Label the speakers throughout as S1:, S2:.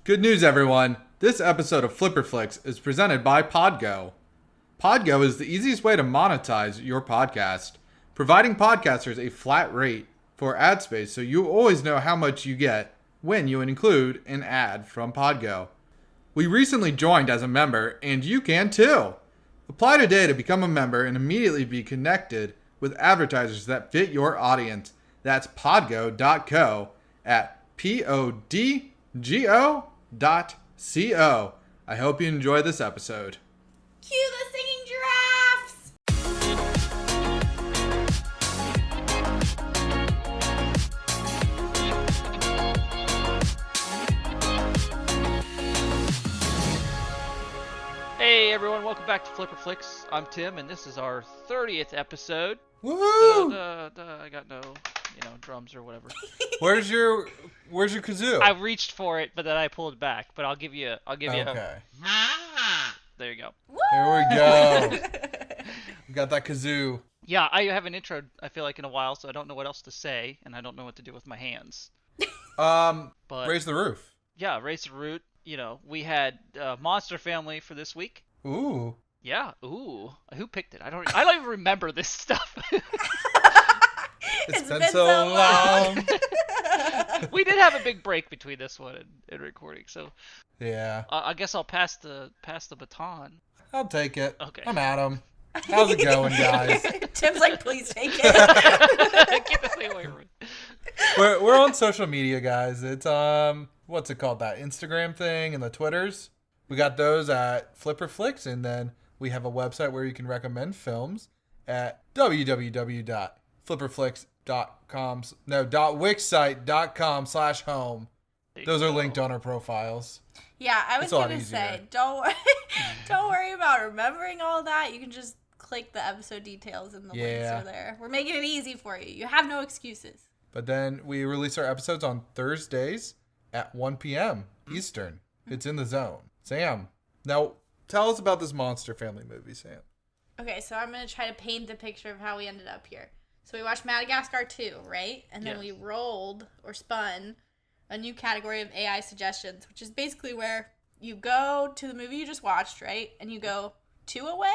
S1: Good news, everyone. This episode of Flipper Flicks is presented by Podgo. Podgo is the easiest way to monetize your podcast, providing podcasters a flat rate for ad space so you always know how much you get when you include an ad from Podgo. We recently joined as a member, and you can too. Apply today to become a member and immediately be connected with advertisers that fit your audience. That's podgo.co at podgo.co. I hope you enjoy this episode.
S2: Cue the singing giraffes!
S3: Hey everyone, welcome back to Flipper Flicks. I'm Tim, and this is our 30th episode.
S1: Woo!
S3: I got no, drums or whatever.
S1: Where's your kazoo?
S3: I reached for it, but then I pulled it back. But I'll give you.
S1: Okay.
S3: There you go.
S1: Here we go. We got that kazoo.
S3: Yeah, I haven't introed, I feel like, in a while, so I don't know what else to say, and I don't know what to do with my hands. But
S1: Raise the roof.
S3: yeah, raise the root. We had Monster Family for this week.
S1: Ooh.
S3: Yeah. Ooh. Who picked it? I don't even remember this stuff.
S1: It's been so long.
S3: We did have a big break between this one and recording, so
S1: Yeah.
S3: I guess I'll pass the baton.
S1: I'll take it.
S3: Okay.
S1: I'm Adam. How's it going, guys?
S2: Tim's like, please take it.
S3: Get this thing away from me.
S1: We're on social media, guys. It's what's it called? That Instagram thing and the Twitters. We got those at Flipper Flicks, and then we have a website where you can recommend films at www.flipperflicks.com/home. Those are linked on our profiles.
S2: Yeah, I was
S1: It's a lot
S2: gonna say,
S1: easier.
S2: don't worry about remembering all that. You can just click the episode details and the links are there. We're making it easy for you. You have no excuses.
S1: But then we release our episodes on Thursdays at 1 p.m. Eastern. It's in the zone. Sam, now tell us about this Monster Family movie, Sam.
S2: Okay, so I'm gonna try to paint the picture of how we ended up here. So we watched Madagascar 2, right? And then we rolled or spun a new category of AI suggestions, which is basically where you go to the movie you just watched, right? And you go 2 away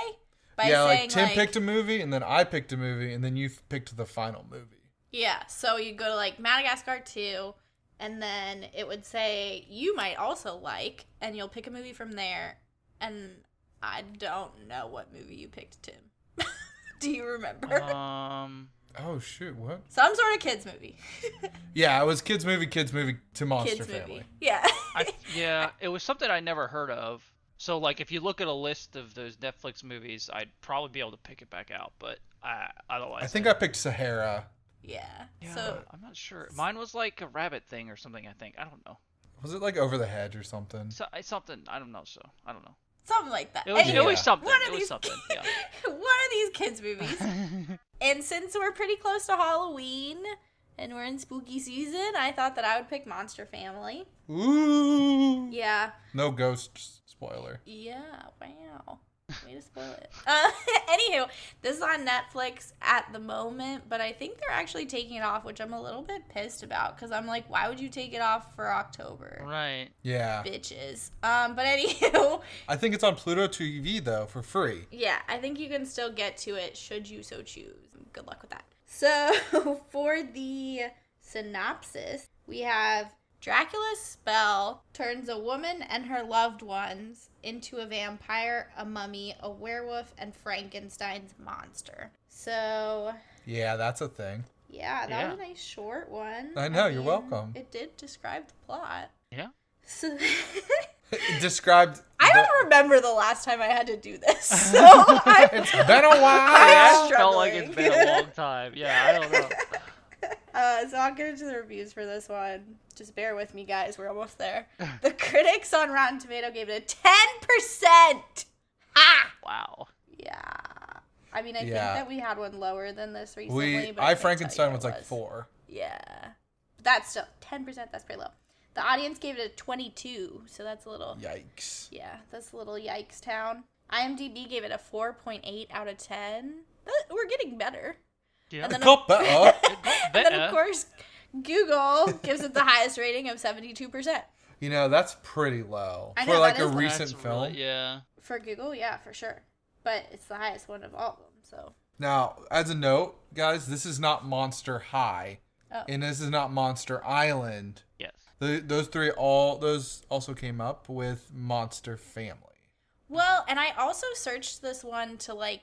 S2: by saying
S1: Tim picked a movie, and then I picked a movie, and then you picked the final movie.
S2: Yeah, so you go to Madagascar 2, and then it would say you might also like, and you'll pick a movie from there. And I don't know what movie you picked, Tim. Do you remember?
S1: Oh, shoot, what?
S2: Some sort of kids movie.
S1: Yeah, it was kids movie to Monster
S2: Kids
S1: Family.
S2: movie. Yeah.
S3: Yeah, it was something I never heard of. So, if you look at a list of those Netflix movies, I'd probably be able to pick it back out. But otherwise,
S1: I think I picked Sahara.
S2: Yeah.
S3: Yeah,
S2: So
S3: I'm not sure. Mine was like a rabbit thing or something. I think I don't know.
S1: Was it Over the Hedge or something?
S3: So, something I don't know. So I don't know.
S2: something like that.
S3: It was,
S2: Anyway,
S3: it was something.
S2: one of
S3: It was
S2: these-
S3: something. Yeah.
S2: one of these kids movies. And since we're pretty close to Halloween and we're in spooky season, I thought that I would pick Monster Family.
S1: Ooh.
S2: Yeah.
S1: No ghost spoiler.
S2: Yeah, wow. Way to spoil it. Anywho, this is on Netflix at the moment, but I think they're actually taking it off, which I'm a little bit pissed about, because I'm like, why would you take it off for October?
S3: Right.
S1: Yeah.
S2: Bitches. But anywho,
S1: I think it's on Pluto TV, though, for free.
S2: yeah, I think you can still get to it should you so choose. Good luck with that. So, for the synopsis, we have Dracula's spell turns a woman and her loved ones into a vampire, a mummy, a werewolf, and Frankenstein's monster. So,
S1: Yeah, that's a thing.
S2: yeah, that was a nice short one.
S1: I know, you're welcome.
S2: It did describe the plot.
S3: Yeah.
S2: So,
S1: It described...
S2: I don't remember the last time I had to do this. So,
S1: It's been a while.
S3: I
S2: struggling.
S3: felt like it's been a long time. Yeah, I don't know.
S2: So I'll get into the reviews for this one. Just bear with me, guys. We're almost there. The critics on Rotten Tomato gave it a 10%. Ha!
S3: Wow.
S2: Yeah. I mean, I think
S1: Yeah.
S2: that we had one lower than this recently. But
S1: I
S2: can't
S1: Frankenstein
S2: tell you
S1: was
S2: what
S1: like
S2: it
S1: 4.
S2: Yeah. But that's still 10%. That's pretty low. The audience gave it a 22, so that's a little...
S1: Yikes.
S2: Yeah, that's a little yikes town. IMDb gave it a 4.8 out of 10. We're getting better.
S3: Yeah.
S2: And then,
S1: Got better.
S2: and then, of course, Google gives it the highest rating of 72%.
S1: You know, that's pretty low
S2: I know,
S1: for like
S2: that
S1: a
S2: is low.
S1: recent
S3: That's
S1: film.
S3: really- yeah.
S2: For Google, yeah, for sure. But it's the highest one of all of them, so.
S1: Now, as a note, guys, this is not Monster High,
S2: Oh.
S1: and this is not Monster Island.
S3: Yes.
S1: Those also came up with Monster Family.
S2: Well, and I also searched this one to, like,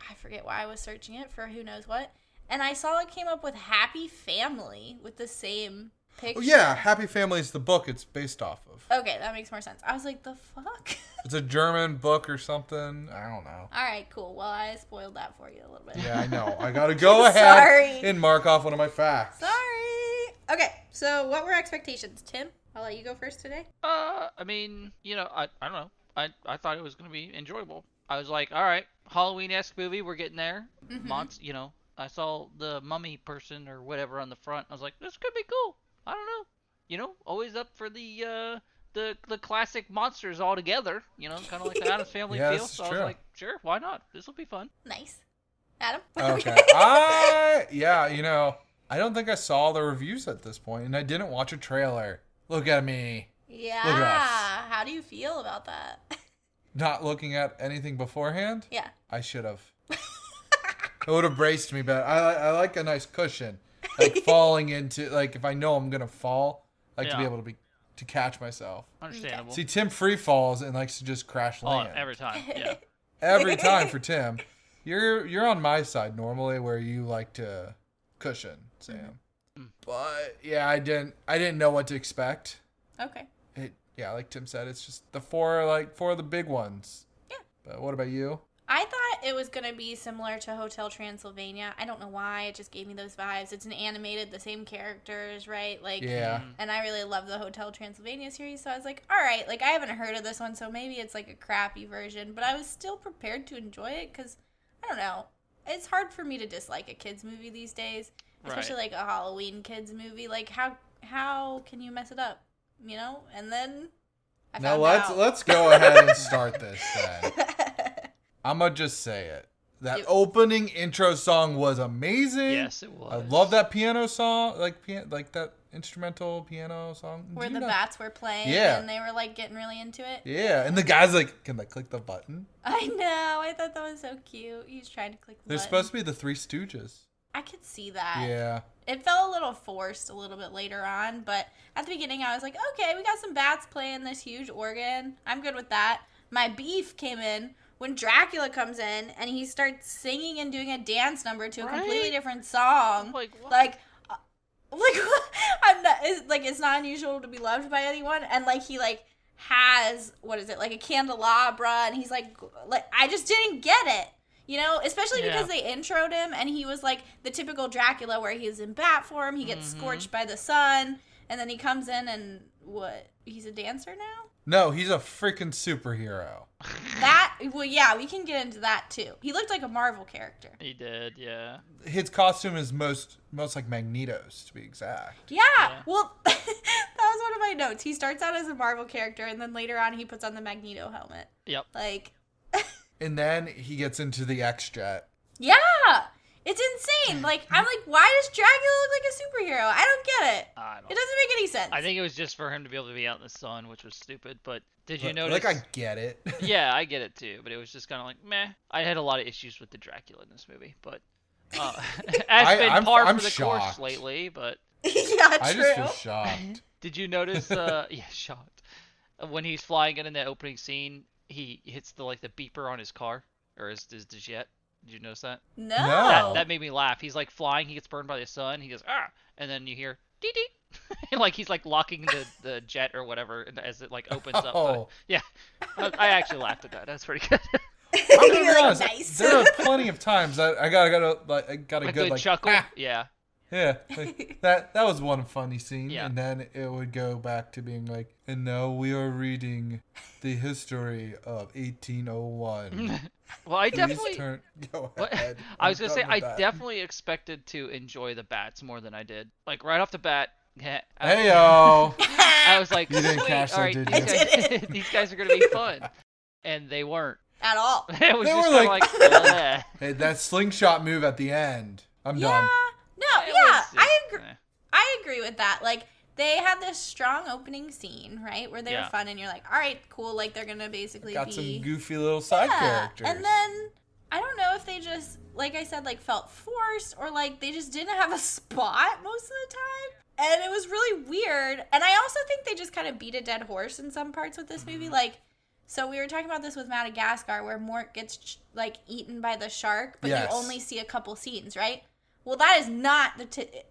S2: I forget why I was searching it for who knows what. And I saw it came up with Happy Family with the same picture.
S1: Oh, yeah, Happy Family is the book it's based off of.
S2: Okay, that makes more sense. I was like, the fuck?
S1: It's a German book or something. I don't know.
S2: All right, cool. Well, I spoiled that for you a little bit.
S1: Yeah, I know. I gotta go ahead
S2: Sorry.
S1: and mark off one of my facts.
S2: Sorry. Okay, so what were expectations? Tim, I'll let you go first today.
S3: I mean, I don't know. I thought it was gonna be enjoyable. I was like, all right, Halloween-esque movie, we're getting there.
S2: Mhm.
S3: I saw the mummy person or whatever on the front. I was like, this could be cool. I don't know. Always up for the classic monsters all together. Kind of like the Addams Family
S1: Yeah,
S3: feel.
S1: this is
S3: So I
S1: true.
S3: was like, sure, why not? This will be fun.
S2: Nice. Adam?
S1: Okay. I don't think I saw the reviews at this point, and I didn't watch a trailer. Look at me.
S2: Yeah.
S1: Look at us.
S2: How do you feel about that?
S1: Not looking at anything beforehand?
S2: Yeah.
S1: I should have. It would have braced me better. I like a nice cushion. Like falling into, like if I know I'm going to fall, I like to be
S3: Yeah.
S1: able to catch myself.
S3: Understandable.
S1: See, Tim free falls and likes to just crash
S3: Oh,
S1: land.
S3: every time. Yeah.
S1: Every time for Tim. You're on my side normally where you like to cushion, Sam.
S3: Mm.
S1: But yeah, I didn't know what to expect.
S2: Okay.
S1: Like Tim said, it's just the four of the big ones.
S2: Yeah.
S1: But what about you?
S2: I thought it was going to be similar to Hotel Transylvania. I don't know why. It just gave me those vibes. It's an animated, the same characters, right? Like,
S1: Yeah.
S2: And I really love the Hotel Transylvania series, so I was like, all right, like, I haven't heard of this one, so maybe it's like a crappy version, but I was still prepared to enjoy it because, I don't know, it's hard for me to dislike a kids movie these days, especially
S3: Right.
S2: like a Halloween kids movie. Like, how can you mess it up, And then I
S1: Now
S2: found out.
S1: let's go ahead and start this then. I'm gonna just say it. That
S2: Yep.
S1: opening intro song was amazing.
S3: Yes, it was.
S1: I love that piano song, like that instrumental piano song.
S2: Where
S1: Do
S2: the
S1: you know-
S2: bats were playing
S1: Yeah.
S2: and they were like getting really into it.
S1: Yeah, and the guy's like, can I click the button?
S2: I know. I thought that was so cute. He's trying to click the
S1: They're
S2: button.
S1: supposed to be the Three Stooges.
S2: I could see that.
S1: Yeah.
S2: It felt a little forced a little bit later on, but at the beginning I was like, okay, we got some bats playing this huge organ. I'm good with that. My beef came in when Dracula comes in and he starts singing and doing a dance number to a completely
S3: Right?
S2: different song.
S3: Like, what?
S2: I'm not. It's not unusual to be loved by anyone, and he has like a candelabra, and he's like I just didn't get it. Especially
S3: Yeah.
S2: because they introed him and he was like the typical Dracula where he's in bat form, he gets scorched by the sun, and then he comes in and he's a dancer now?
S1: No, he's a freaking superhero.
S2: Yeah, we can get into that too. He looked like a Marvel character.
S3: He did, yeah.
S1: His costume is most like Magneto's, to be exact.
S2: Yeah,
S3: Yeah.
S2: well, that was one of my notes. He starts out as a Marvel character, and then later on he puts on the Magneto helmet.
S3: Yep.
S1: And then he gets into the X-Jet.
S2: Yeah, it's insane. I'm like, why does Dracula look like a superhero? I don't get it.
S3: I
S2: It
S3: don't.
S2: doesn't make any sense.
S3: I think it was just for him to be able to be out in the sun, which was stupid. But did you notice?
S1: Like, I get it.
S3: Yeah, I get it too. But it was just kind of like, meh. I had a lot of issues with the Dracula in this movie, but as been
S1: I'm
S3: par for the
S1: shocked.
S2: Oh,
S3: course lately. But
S2: yeah,
S1: I
S2: true.
S1: just feel shocked.
S3: did you notice? Yeah, shocked. When he's flying in that opening scene, he hits the beeper on his car or his jet. Did you notice that?
S2: No.
S3: That made me laugh. He's flying, he gets burned by the sun, he goes and then you hear dee dee, he's locking the jet or whatever as it opens up.
S1: Oh.
S3: Yeah, I actually laughed at that. That's pretty good.
S1: I'm gonna be
S2: You're
S1: honest.
S2: nice.
S1: There are plenty of times I got a
S3: A
S1: good
S3: good chuckle.
S1: "Ah."
S3: Yeah.
S1: Yeah, that was one funny scene,
S3: Yeah.
S1: and then it would go back to being like, and now we are reading the history of 1801.
S3: Well, I
S1: Please
S3: definitely.
S1: go
S3: What?
S1: ahead.
S3: I was gonna say
S1: I'm done
S3: I
S1: with that.
S3: definitely expected to enjoy the bats more than I did. Right off the bat. Yeah.
S1: Hey yo,
S3: I was like,
S1: You didn't
S3: sweet,
S1: catch that,
S3: all right,
S1: did
S3: these
S1: you?
S3: guys, these guys are gonna be fun, and they weren't.
S2: At all.
S3: It was
S1: They
S3: just
S1: were
S3: kind of bleh.
S1: hey, that slingshot move at the end. I'm
S2: Yeah.
S1: done.
S2: No,
S3: It
S2: yeah,
S3: was
S2: I
S3: just,
S2: agree.
S3: eh.
S2: I agree with that. they had this strong opening scene, right? Where they were
S3: Yeah.
S2: fun, and you're like, all right, cool. Like, they're going to basically
S1: Got
S2: be...
S1: some goofy little side characters.
S2: And then, I don't know if they just, like I said, like, felt forced, or, like, they just didn't have a spot most of the time. And it was really weird. And I also think they just kind of beat a dead horse in some parts with this movie. Like, so we were talking about this with Madagascar, where Mort gets, like, eaten by the shark, but
S1: Yes.
S2: you only see a couple scenes, right? Well, that is not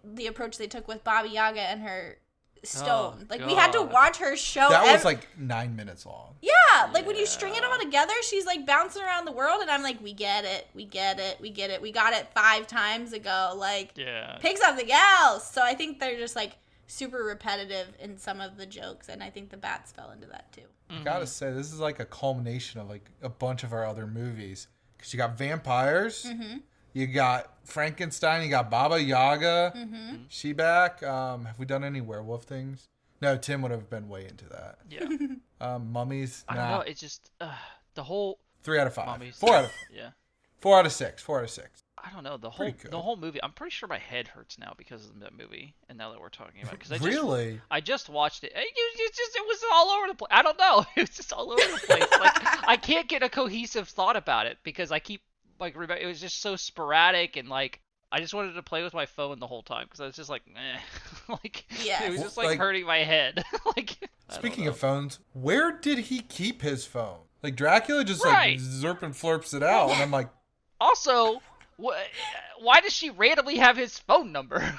S2: the approach they took with Baba Yaga and her stone.
S3: Oh,
S2: like, we had to
S3: God.
S2: watch her show.
S1: That was like 9 minutes long.
S2: Yeah, like when you string it all together, she's like bouncing around the world, and I'm like, we get it, we get it, we get it. We got it 5 times ago. Like,
S3: Yeah.
S2: pick something else. So I think they're just like super repetitive in some of the jokes, and I think the bats fell into that too.
S1: I gotta say, this is like a culmination of like a bunch of our other movies. Because you got vampires, you got Frankenstein, you got Baba Yaga, She back. Have we done any werewolf things? No, Tim would have been way into that.
S3: Yeah.
S1: Mummies,
S3: I don't know. It's just the whole
S1: 3 out of 5.
S3: Mummies.
S1: 4 out of
S3: Yeah.
S1: 4 out of 6. 4 out of 6.
S3: I don't know, the
S1: Pretty good.
S3: whole movie. I'm pretty sure my head hurts now because of that movie. And now that we're talking about it, because
S1: Really?
S3: I just watched it. It was all over the place. I don't know. It was just all over the place. Like, I can't get a cohesive thought about it because I keep like it was just so sporadic, and like I just wanted to play with my phone the whole time because I was just like, eh. Like,
S2: Yeah.
S3: it was just
S1: Like-
S3: like hurting my head. Like, I don't
S1: Speaking
S3: know.
S1: of phones, where did he keep his phone? Like Dracula just
S3: Right.
S1: like zerp and flurps it out, and I'm like,
S3: Also, why does she randomly have his phone number?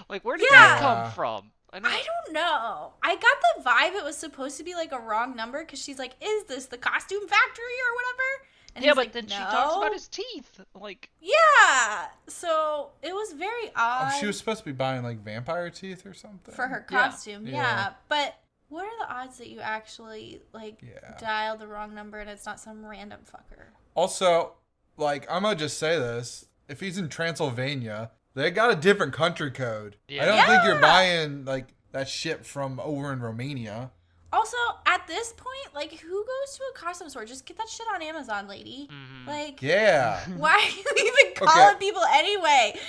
S3: Like, where did that
S2: Yeah.
S3: come from?
S2: I don't know. I got the vibe it was supposed to be like a wrong number because she's like, is this the costume factory or whatever? And
S3: Yeah,
S2: he's
S3: but
S2: like,
S3: then she
S2: "No."
S3: talks about his teeth. Like,
S2: Yeah. So it was very odd.
S1: oh, she was supposed to be buying like vampire teeth or something.
S2: For her
S3: Yeah.
S2: costume,
S1: Yeah.
S2: yeah. But what are the odds that you actually, like,
S1: Yeah.
S2: dial the wrong number and it's not some random fucker?
S1: Also, like, I'm gonna just say this: if he's in Transylvania, they got a different country code.
S3: Yeah.
S1: I don't think you're
S2: Yeah.
S1: buying like that shit from over in Romania.
S2: Also, at this point, like, who goes to a costume store? Just get that shit on Amazon, lady. Like,
S1: Yeah.
S2: why are you even calling people anyway?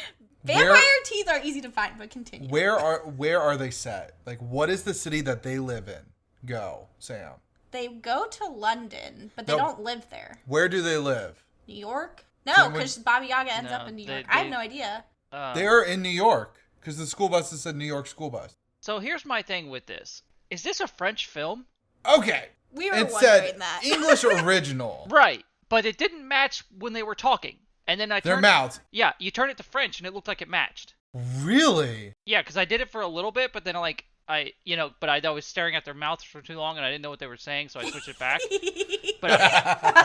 S2: Vampire
S1: Where-
S2: teeth are easy to find, but continue.
S1: Where are they set? Like, what is the city that they live in? Go, Sam.
S2: They go to London, but they
S1: No.
S2: don't live there.
S1: Where do they live?
S2: New York? No,
S1: Then
S2: because Baba Yaga ends
S3: No,
S2: up in New
S3: they-
S2: York. I have
S3: they-
S2: no idea.
S1: They're in New York because the school bus said New York school bus.
S3: So here's my thing with this. Is this a French film?
S1: Okay.
S2: We were
S1: It
S2: wondering
S1: said
S2: that.
S1: English original.
S3: Right, but it didn't match when they were talking. And then I
S1: Their
S3: turned
S1: mouths.
S3: Yeah, you turn it to French and it looked like it matched.
S1: Really?
S3: Yeah, because I did it for a little bit, but then I was staring at their mouths for too long and I didn't know what they were saying, so I switched it back.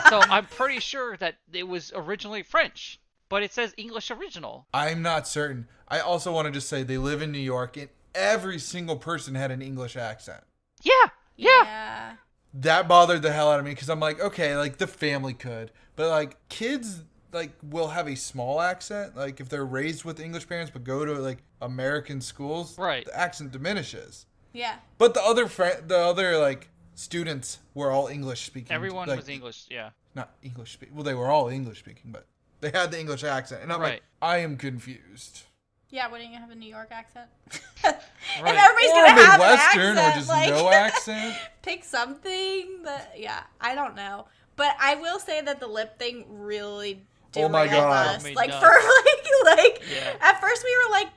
S3: So I'm pretty sure that it was originally French, but it says English original.
S1: I'm not certain. I also want to just say they live in New York and every single person had an English accent.
S3: Yeah.
S2: Yeah.
S1: That bothered the hell out of me because I'm like, okay, like the family could, but like kids like will have a small accent. Like if they're raised with English parents but go to like American schools,
S3: Right.
S1: the accent diminishes.
S2: Yeah.
S1: But the other like students were all English speaking.
S3: Everyone
S1: like,
S3: was English, yeah.
S1: Not English speaking. Well, they were all English speaking, but they had the English accent, and I'm like,
S3: Right.
S1: I am confused.
S2: Yeah, wouldn't you have a New York accent?
S3: Right.
S2: If everybody's
S1: Or
S2: gonna have an
S1: Midwestern,
S2: accent,
S1: or just
S2: like,
S1: no accent.
S2: pick something that, yeah, I don't know. But I will say that the lip thing really
S1: Oh my
S2: derailed
S1: God.
S2: us.
S3: Made
S2: Like,
S3: nuts.
S2: for, like,
S3: Yeah.
S2: at first we were like,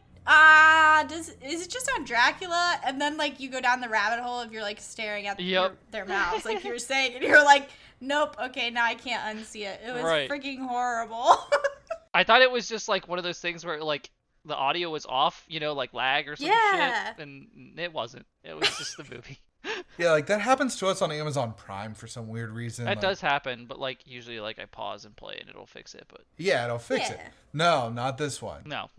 S2: is it just on Dracula? And then, like, you go down the rabbit hole if you're, like, staring at
S3: Yep.
S2: their mouths, like you were saying, and you're like, nope, okay, now I can't unsee it. It was
S3: Right.
S2: freaking horrible.
S3: I thought it was just like one of those things where like the audio was off, like lag or some
S2: Yeah.
S3: shit, and it wasn't. It was just the movie.
S1: Yeah, like that happens to us on Amazon Prime for some weird reason.
S3: That
S1: like,
S3: does happen, but like usually like I pause and play and it'll fix it, but
S1: Yeah, it'll fix it.
S2: Yeah.
S1: No, not this one.
S3: no,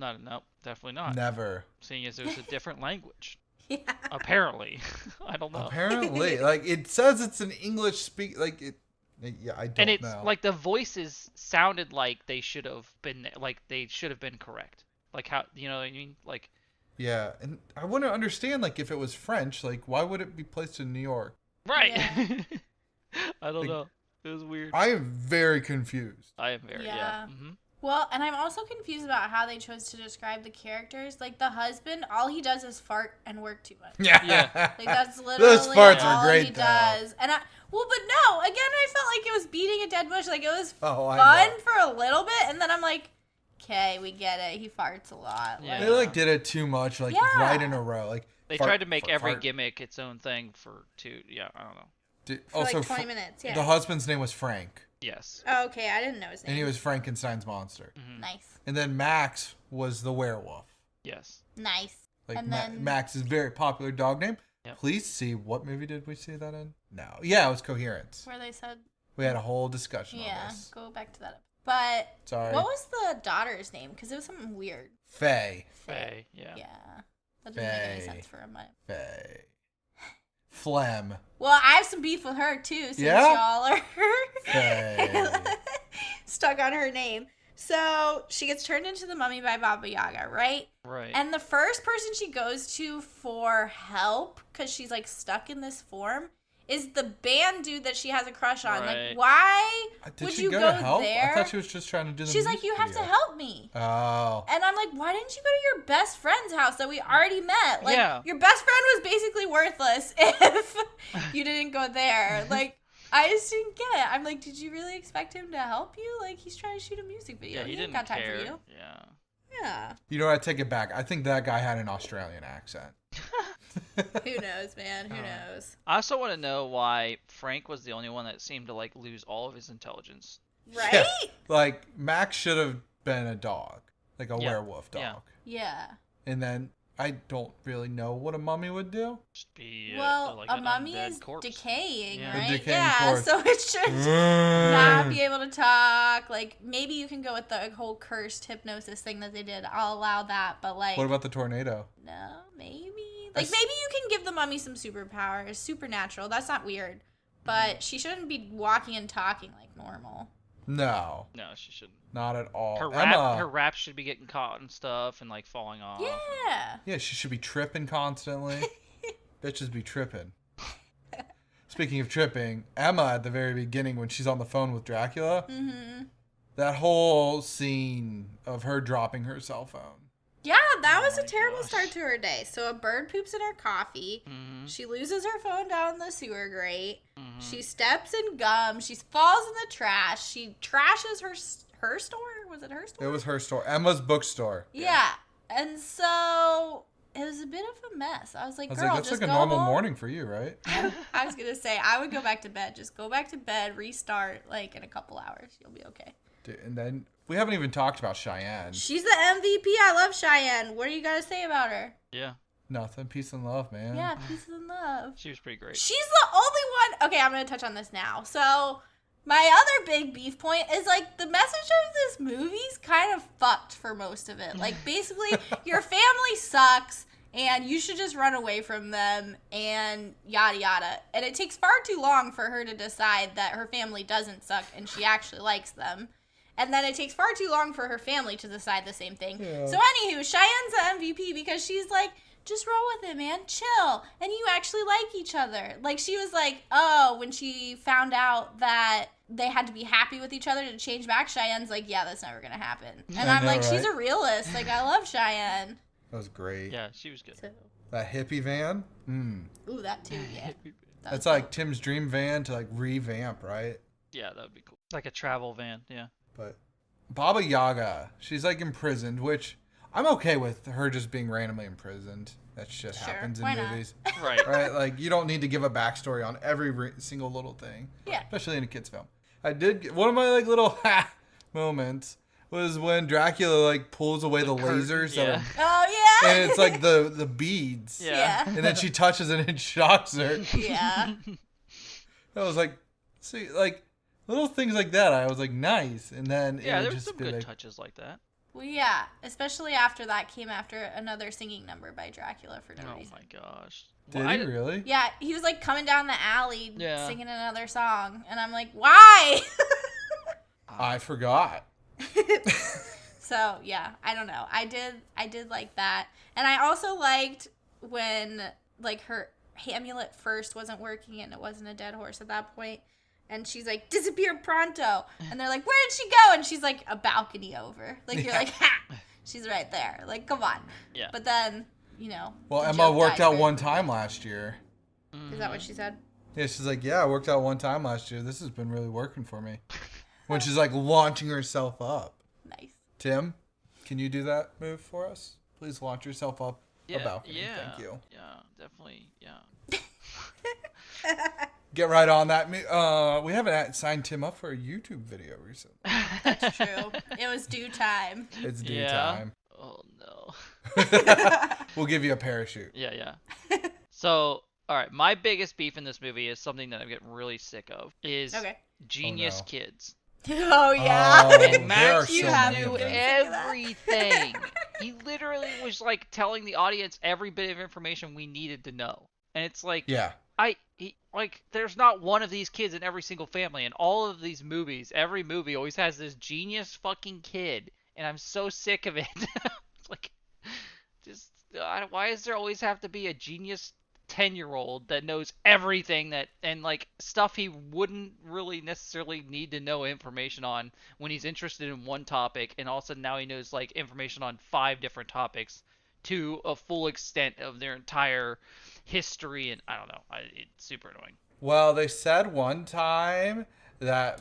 S3: definitely not.
S1: Never.
S3: Seeing as it was a different language.
S2: Yeah.
S3: Apparently. I don't know.
S1: Apparently, like it says it's an English speak. Like it. Yeah, I don't
S3: And it's
S1: know.
S3: like the voices sounded like they should have been correct. Like how, you know what I mean? Like
S1: Yeah, and I want to understand like if it was French, like why would it be placed in New York?
S3: right.
S2: Yeah.
S3: I don't
S1: Like-
S3: know. It was weird.
S1: I am very confused.
S3: I am very
S2: Yeah.
S3: yeah.
S2: Well, and I'm also confused about how they chose to describe the characters. Like, the husband, all he does is fart and work too much.
S1: Yeah.
S2: Like, that's literally
S1: Those farts
S2: all
S1: are great,
S2: he
S1: though.
S2: does. And well, but no, again, I felt like it was beating a dead bush. Like, it was
S1: I
S2: fun
S1: know.
S2: for a little bit, and then I'm like, okay, we get it. He farts a lot.
S3: Yeah.
S1: They like did it too much, like right in a row. Like
S3: They
S1: fart,
S3: tried to make
S1: fart,
S3: every
S1: fart.
S3: gimmick its own thing for two. Yeah, I don't know.
S2: For
S1: Also,
S2: like 20 minutes, yeah.
S1: the husband's name was Frank,
S3: Yes.
S2: Oh, okay, I didn't know his name.
S1: and he was Frankenstein's monster.
S3: Mhm.
S2: Nice.
S1: And then Max was the werewolf.
S3: Yes.
S2: Nice.
S1: Like
S2: And then-
S1: Max's very popular dog name.
S3: Yep.
S1: Please see, what movie did we see that in? No. Yeah, it was Coherence.
S2: Where they said,
S1: We had a whole discussion on
S2: yeah,
S1: this.
S2: go back to that. But
S1: Sorry.
S2: what was the daughter's name? Because it was something weird.
S1: Faye.
S3: Faye. Yeah.
S2: Yeah. That didn't make any
S1: Faye.
S2: sense for a minute.
S1: Faye. Phlegm.
S2: Well, I have some beef with her too, since
S1: Yeah?
S2: y'all are
S1: Faye.
S2: stuck on her name. So she gets turned into the mummy by Baba Yaga, right?
S3: Right.
S2: And the first person she goes to for help, because she's like stuck in this form, is the band dude that she has a crush on.
S3: Right.
S2: Like, why
S1: Did
S2: would
S1: she
S2: you
S1: go
S2: go
S1: to help?
S2: there?
S1: I thought she was just trying to do the
S2: She's like,
S1: music
S2: you have to
S1: video.
S2: help me.
S1: Oh.
S2: And I'm like, why didn't you go to your best friend's house that we already met? Like,
S3: Yeah.
S2: your best friend was basically worthless if you didn't go there. Like, I just didn't get it. I'm like, did you really expect him to help you? Like, he's trying to shoot a music video.
S3: Yeah, he
S2: ain't
S3: didn't
S2: got time
S3: care.
S2: for you.
S3: Yeah.
S2: Yeah.
S1: You know what? I take it back. I think that guy had an Australian accent.
S2: Who knows, man? Who knows?
S3: I also want to know why Frank was the only one that seemed to like lose all of his intelligence.
S2: Right?
S1: Yeah. Like, Max should have been a dog. Like a
S3: Yeah.
S1: werewolf dog.
S3: Yeah.
S2: Yeah.
S1: And then, I don't really know what a mummy would do.
S3: Just be
S2: Well,
S3: like
S2: a
S3: an
S2: mummy
S3: undead
S2: is
S3: corpse.
S2: decaying,
S3: Yeah.
S2: right?
S1: A decaying
S2: Yeah,
S1: corpse.
S2: so it should not be able to talk. Like, maybe you can go with the whole cursed hypnosis thing that they did. I'll allow that, but like,
S1: What about the tornado?
S2: no, maybe. Like,
S1: That's-
S2: maybe you can give the mummy some superpowers, supernatural. That's not weird, but she shouldn't be walking and talking like normal.
S1: No,
S3: No, she shouldn't.
S1: not at all.
S3: Her
S1: Emma,
S3: wrap should be getting caught and stuff and like falling off.
S2: Yeah.
S1: yeah, she should be tripping constantly. Bitches be tripping. Speaking of tripping, Emma at the very beginning when she's on the phone with Dracula,
S2: Mm-hmm.
S1: that whole scene of her dropping her cell phone.
S2: Yeah, that was
S3: Oh
S2: a
S3: my
S2: terrible
S3: gosh.
S2: start to her day. So a bird poops in her coffee.
S3: Mm-hmm.
S2: She loses her phone down the sewer grate.
S3: Mm-hmm.
S2: She steps in gum. She falls in the trash. She trashes her store. Was it her store?
S1: It was her store, Emma's bookstore.
S2: Yeah. And so it was a bit of a mess. I was like,
S1: I was
S2: girl,
S1: like, that's
S2: just
S1: like a
S2: go
S1: normal
S2: home.
S1: morning for you, right?
S2: I was gonna say I would go back to bed. Just go back to bed, restart like in a couple hours. You'll be okay.
S1: Dude, and then we haven't even talked about Cheyenne.
S2: She's the MVP. I love Cheyenne. What do you gotta say about her?
S3: Yeah,
S1: Nothing, peace and love, man.
S2: Yeah, peace and love.
S3: she was pretty great.
S2: She's the only one. Okay, I'm gonna touch on this now. So, my other big beef point is like the message of this movie's kind of fucked for most of it. Like, basically, your family sucks and you should just run away from them and yada yada. And it takes far too long for her to decide that her family doesn't suck and she actually likes them. And then it takes far too long for her family to decide the same thing.
S1: Yeah.
S2: So, anywho, Cheyenne's the MVP because she's like, just roll with it, man. Chill. And you actually like each other. Like, she was like, oh, when she found out that they had to be happy with each other to change back, Cheyenne's like, yeah, that's never going to happen. And
S1: I
S2: I'm
S1: know,
S2: like, she's
S1: right?
S2: a realist. Like, I love Cheyenne.
S1: That was great.
S3: Yeah, she was good.
S2: So,
S1: That hippie van.
S2: ooh, that too, yeah. That
S1: That's
S2: was
S1: like
S2: dope.
S1: Tim's dream van to like revamp, right?
S3: Yeah, that would be cool. Like a travel van. Yeah.
S1: But Baba Yaga, she's like imprisoned, which I'm okay with her just being randomly imprisoned. That shit
S2: Sure,
S1: happens in
S2: why not?
S1: movies.
S3: Right.
S1: Right? Like, you don't need to give a backstory on every single little thing.
S2: Yeah.
S1: Especially in a kid's film. I did get, one of my like little ha moments was when Dracula like pulls away the
S3: curtain,
S1: lasers
S3: yeah.
S2: Oh, yeah.
S1: and it's like the beads.
S3: Yeah.
S2: Yeah.
S1: And then she touches it and it shocks her.
S2: Yeah.
S1: I was like, see, like little things like that. I was like, nice. And then
S3: Yeah,
S1: it
S3: there
S1: would
S3: was
S1: just
S3: some
S1: be
S3: good
S1: like,
S3: touches like that.
S2: Well, yeah. Especially after that came after another singing number by Dracula for no
S3: Oh
S2: reason.
S3: my gosh.
S1: did
S3: Well, I
S1: he
S3: didn't-
S1: really?
S2: Yeah, he was like coming down the alley
S3: Yeah.
S2: singing another song. And I'm like, why?
S1: I forgot.
S2: So yeah, I don't know. I did like that, and I also liked when like her amulet first wasn't working and it wasn't a dead horse at that point, And she's like, disappear pronto. And they're like, where did she go? And she's like, a balcony over. Like, you're like, ha! She's right there. Like, come on.
S3: Yeah.
S2: But then, you know.
S1: Well,
S2: the
S1: Emma
S2: joke
S1: worked
S2: died
S1: out
S2: very
S1: one
S2: quickly.
S1: time last year.
S2: Is that what she said?
S1: Yeah, she's like, yeah, I worked out one time last year. This has been really working for me. When she's like launching herself up.
S2: Nice.
S1: Tim, can you do that move for us? Please launch yourself up a balcony.
S3: Yeah.
S1: Thank you.
S3: Yeah, definitely. Yeah.
S1: Get right on that. We haven't signed Tim up for a YouTube video recently.
S2: That's true. It was due time.
S1: It's due
S3: Yeah.
S1: time.
S3: Oh no.
S1: We'll give you a parachute.
S3: Yeah. So, all right, my biggest beef in this movie is something that I'm getting really sick of. Is
S2: Okay.
S3: genius
S1: Oh, no.
S3: kids.
S2: Oh, yeah.
S1: Oh,
S3: And
S1: there
S3: Max
S1: are
S3: used
S1: so
S3: to
S1: many
S3: do
S1: of them.
S3: everything. He literally was like telling the audience every bit of information we needed to know. And it's like,
S1: Yeah.
S3: there's not one of these kids in every single family. In all of these movies, every movie always has this genius fucking kid. And I'm so sick of it. It's like, why does there always have to be a genius 10-year-old that knows everything and like stuff he wouldn't really necessarily need to know information on when he's interested in one topic, and all of a sudden now he knows like information on 5 different topics to a full extent of their entire history, and I don't know, it's super annoying.
S1: Well, they said one time that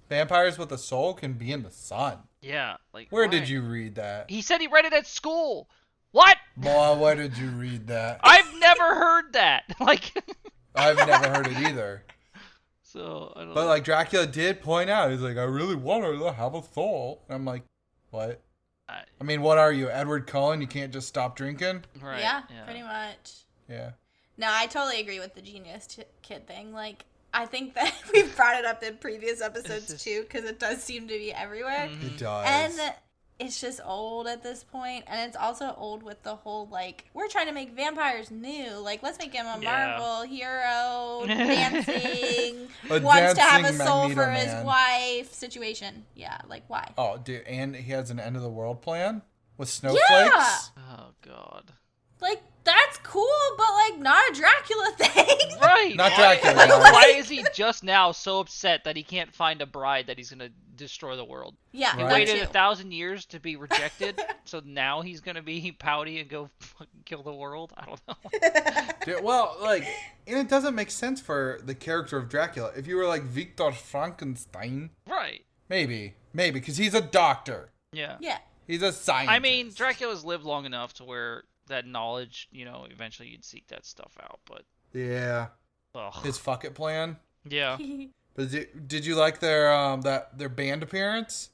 S1: vampires with a soul can be in the sun.
S3: Yeah, like
S1: Where
S3: why?
S1: did you read that?
S3: He said he read it at school. What?
S1: Boy, where did you read that?
S3: I've never heard that. Like,
S1: I've never heard it either.
S3: so I don't
S1: But
S3: know.
S1: like Dracula did point out, he's like, I really want her to have a soul. And I'm like, what? I mean, what are you, Edward Cullen? You can't just stop drinking?
S3: Right,
S2: Yeah, pretty much.
S1: Yeah.
S2: No, I totally agree with the genius kid thing. Like, I think that we've brought it up in previous episodes too, because it does seem to be everywhere.
S1: It does.
S2: And it's just old at this point, and it's also old with the whole, like, we're trying to make vampires new. Like, let's make him a Marvel hero, dancing,
S1: A
S2: wants to have a
S1: dancing
S2: soul
S1: Magneto
S2: for his
S1: Man.
S2: wife situation. Yeah, like, why?
S1: Oh, dude, and he has an end of the world plan with snowflakes?
S2: Yeah!
S3: Oh god.
S2: Like, that's cool, but, like, not a Dracula thing.
S3: Right.
S1: Not
S3: why,
S1: Dracula,
S3: like,
S1: no.
S3: why is he just now so upset that he can't find a bride that he's gonna destroy the world?
S2: Yeah,
S3: He
S1: Right.
S3: waited
S2: that too.
S3: 1,000 years to be rejected, so now he's gonna be pouty and go fucking kill the world. I don't know.
S1: Dude, well, like, and it doesn't make sense for the character of Dracula. If you were like Victor Frankenstein,
S3: Right.
S1: maybe, because he's a doctor.
S3: Yeah.
S2: Yeah.
S1: He's a scientist.
S3: I mean, Dracula's lived long enough to where that knowledge, you know, eventually you'd seek that stuff out. But
S1: Yeah.
S3: ugh.
S1: His fuck it plan.
S3: Yeah.
S1: But did you like their band appearance?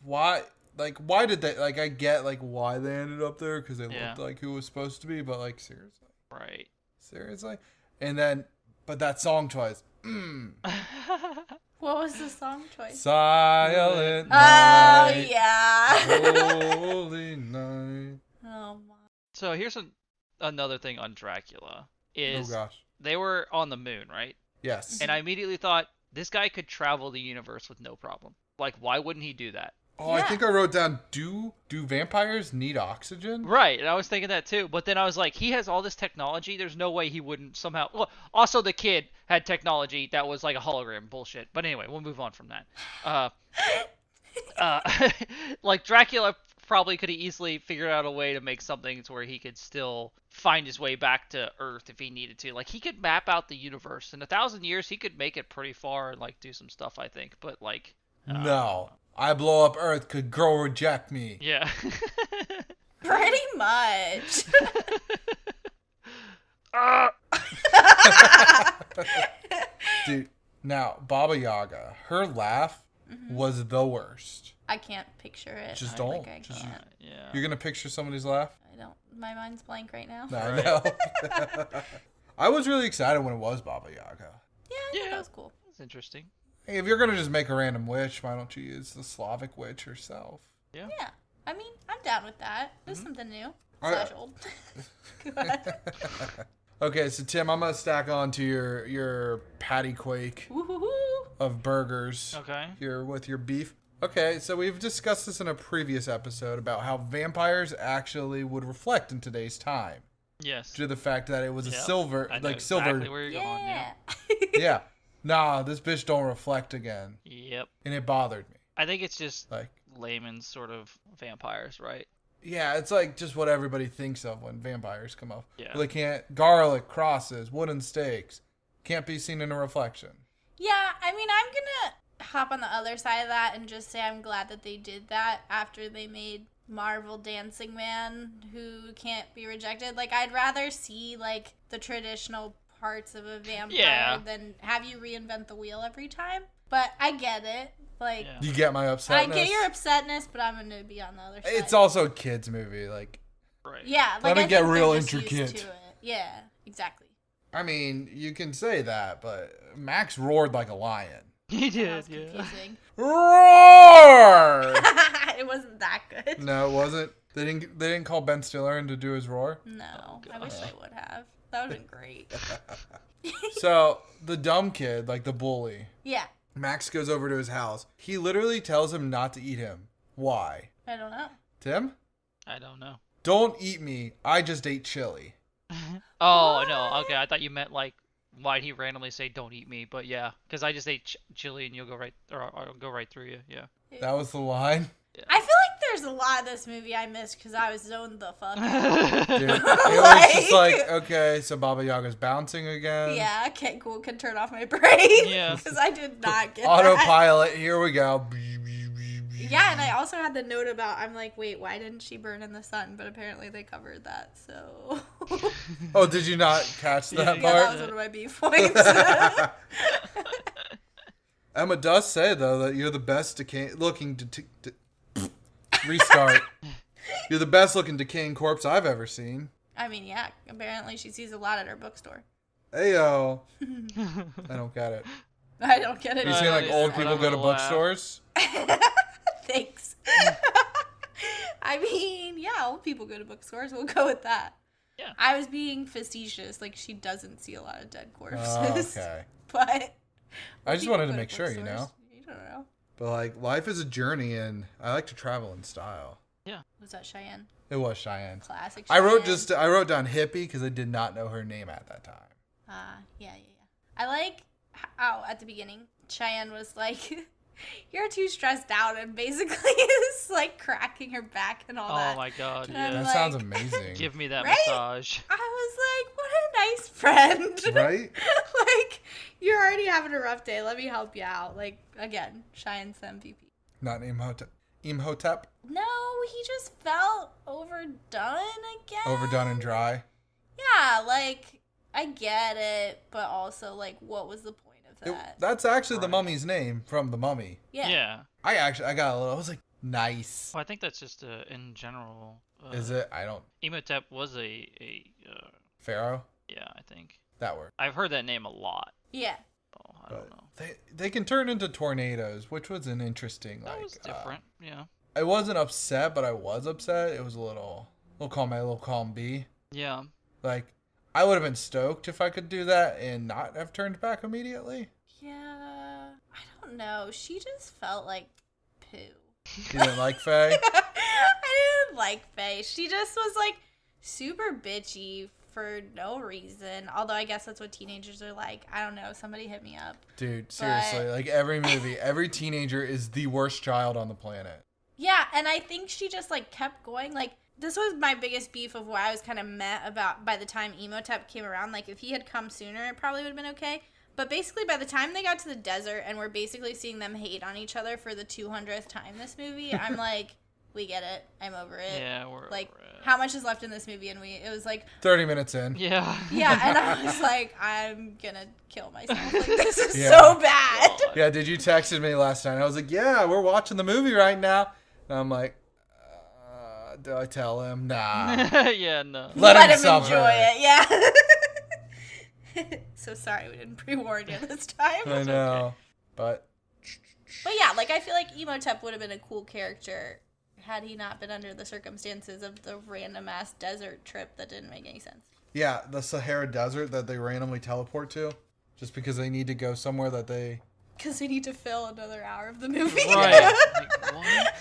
S1: Why? Like, why did they? Like, I get like why they ended up there because they looked like who was supposed to be, but like seriously, and then, but that song choice.
S2: What was the song choice?
S1: Silent
S2: Oh,
S1: night.
S2: yeah.
S1: Holy night.
S2: Oh, my.
S3: So here's another thing on Dracula is
S1: Oh gosh.
S3: they were on the moon, right?
S1: Yes.
S3: And I immediately thought this guy could travel the universe with no problem. Like, why wouldn't he do that?
S1: Oh, I
S2: Yeah.
S1: think I wrote down, do vampires need oxygen?
S3: Right, and I was thinking that too. But then I was like, he has all this technology. There's no way he wouldn't somehow. Well, also the kid had technology that was like a hologram bullshit. But anyway, we'll move on from that. Like Dracula probably could have easily figured out a way to make something to where he could still find his way back to Earth if he needed to. Like, he could map out the universe. In 1,000 years, he could make it pretty far and like do some stuff, I think. But like,
S1: No. I blow up Earth, could girl reject me?
S3: yeah.
S2: Pretty much.
S1: Dude, now, Baba Yaga, her laugh was the worst.
S2: I can't picture it.
S1: Just
S2: I-
S1: don't.
S2: I
S1: Just-
S2: can't.
S3: Yeah.
S1: You're going to picture somebody's laugh?
S2: I don't. My mind's blank right now.
S1: No, I
S3: Right.
S1: know. I was really excited when it was Baba Yaga.
S2: Yeah, I thought
S3: Yeah.
S2: that was cool.
S3: That's interesting.
S1: Hey, if you're going to just make a random witch, why don't you use the Slavic witch herself?
S3: Yeah.
S2: Yeah. I mean, I'm down with that. There's something new.
S1: All right.
S2: Slash old. Go ahead.
S1: Okay, so Tim, I'm going to stack on to your patty quake
S2: Woo-hoo-hoo.
S1: of burgers.
S3: Okay.
S1: Here with your beef. Okay, so we've discussed this in a previous episode about how vampires actually would reflect in today's time.
S3: Yes.
S1: Due to the fact that it was a
S3: Yep.
S1: silver,
S3: I know
S1: like silver.
S3: exactly where you're going. Yeah.
S2: Yeah.
S1: Yeah. nah, this bitch don't reflect again.
S3: Yep.
S1: And it bothered me.
S3: I think it's just
S1: Like,
S3: layman's sort of vampires, right?
S1: yeah, it's like just what everybody thinks of when vampires come up.
S3: Yeah.
S1: They can't, garlic, crosses, wooden stakes, can't be seen in a reflection.
S2: Yeah, I mean, I'm gonna hop on the other side of that and just say I'm glad that they did that after they made Marvel Dancing Man, who can't be rejected. Like, I'd rather see, like, the traditional parts of a vampire than have you reinvent the wheel every time. But I get it. Like,
S1: You get my upsetness?
S2: I get your upsetness, but I'm gonna be on the other side.
S1: It's also a kid's movie. Like,
S3: Right.
S2: Yeah, like,
S1: Let it
S2: I
S1: get
S2: think
S1: real
S2: they're just
S1: intricate.
S2: used to it. Yeah, exactly.
S1: I mean, you can say that, but Max roared like a lion.
S3: He
S2: That
S3: did,
S2: was
S3: yeah.
S2: confusing.
S1: Roar!
S2: It wasn't that good.
S1: No, it wasn't. They didn't call Ben Stiller in to do his roar.
S2: No,
S3: Oh,
S2: I wish
S3: gosh.
S2: they would have. That would have been great.
S1: So the dumb kid, like the bully,
S2: Yeah,
S1: Max goes over to his house. He literally tells him not to eat him. Why?
S2: I don't know.
S1: Tim?
S3: I don't know.
S1: Don't eat me. I just ate chili.
S3: Oh, no. Okay, I thought you meant, like, why'd he randomly say, don't eat me? But yeah, because I just ate chili and you'll go right, or I'll go right through you. Yeah.
S1: That was the line.
S2: I feel like there's a lot of this movie I missed because I was zoned the fuck out.
S1: Dude, it was just like, okay, so Baba Yaga's bouncing again.
S2: Yeah, okay, cool. Can turn off my brain.
S3: Yeah.
S2: Because I did not get that.
S1: Autopilot, here we go.
S2: Yeah, and I also had the note about, I'm like, wait, why didn't she burn in the sun? But apparently they covered that, so.
S1: Oh, did you not catch that
S2: Yeah, that
S1: part?
S2: was one of my beef points.
S1: Emma does say, though, that you're the best restart. You're the best looking decaying corpse I've ever seen.
S2: I mean, yeah, apparently she sees a lot at her bookstore.
S1: Ayo. I don't get it.
S2: I don't get it.
S1: You
S3: Uh,
S1: see, like,
S3: yeah,
S1: old
S3: I
S1: people
S3: don't
S1: go to
S3: know why.
S1: bookstores?
S2: Thanks. I mean, yeah, old people go to bookstores. We'll go with that.
S3: Yeah.
S2: I was being facetious. Like, she doesn't see a lot of dead corpses.
S1: Oh, okay.
S2: But
S1: I just
S2: people
S1: wanted to
S2: go
S1: make sure, you know?
S2: bookstores. You don't know.
S1: But, like, life is a journey, and I like to travel in style.
S2: Was that Cheyenne?
S1: It was Cheyenne.
S2: Classic
S1: I
S2: Cheyenne.
S1: wrote down hippie because I did not know her name at that time.
S2: Yeah. I like how at the beginning Cheyenne was like, "You're too stressed out," and basically is like cracking her back and all that.
S3: Oh my god,
S2: And
S3: yeah.
S2: I'm
S1: That
S2: like-
S1: sounds amazing.
S3: Give me that
S2: Right?
S3: massage.
S2: I was like, "What a nice friend!"
S1: Right?
S2: Like, you're already having a rough day. Let me help you out. Like, again, Cheyenne's the MVP.
S1: Not Imhotep. Imhotep?
S2: No, he just felt overdone again.
S1: Overdone and dry.
S2: Yeah, like, I get it, but also, like, what was the point of that?
S1: That's actually the
S3: Right.
S1: mummy's name from the mummy.
S2: Yeah.
S1: I got a little, I was like, nice.
S3: Well, I think that's just in general.
S1: Is it? I don't.
S3: Imhotep was a
S1: Pharaoh?
S3: yeah, I think.
S1: That word.
S3: I've heard that name a lot.
S2: Yeah.
S3: Oh, I don't know.
S1: They can turn into tornadoes, which was an interesting,
S3: That
S1: like,
S3: was different. Yeah.
S1: I wasn't upset, but I was upset. It was a little column A, little column B.
S3: Yeah.
S1: Like, I would have been stoked if I could do that and not have turned back immediately.
S2: Yeah. I don't know. She just felt like poo.
S1: You didn't like Faye?
S2: I didn't like Faye. She just was like super bitchy for no reason. Although I guess that's what teenagers are like. I don't know. Somebody hit me up.
S1: Dude, seriously, like every movie, every teenager is the worst child on the planet.
S2: Yeah, and I think she just like kept going. Like, this was my biggest beef of why I was kind of meh about by the time Emotep came around. Like, if he had come sooner, it probably would have been okay. But basically, by the time they got to the desert and we're basically seeing them hate on each other for the 200th time this movie, I'm like, we get it. I'm over it.
S3: Yeah, we're
S2: Like,
S3: over it.
S2: how much is left in this movie? And it was like,
S1: 30 minutes in.
S3: Yeah.
S2: yeah, and I was like, I'm gonna kill myself. Like, this is
S1: Yeah.
S2: so bad.
S3: God.
S1: Yeah, did you texted me last night? I was like, yeah, we're watching the movie right now. And I'm like, do I tell him? Nah.
S3: Yeah, no.
S1: Let him suffer.
S2: enjoy it. Yeah. So sorry we didn't pre-warn you this time.
S1: I know. But
S2: But yeah, like, I feel like Emotep would have been a cool character had he not been under the circumstances of the random ass desert trip that didn't make any sense.
S1: yeah, the Sahara Desert that they randomly teleport to just because they need to go somewhere that they...
S2: Because they need to fill another hour of the movie.
S3: Right. Like, what?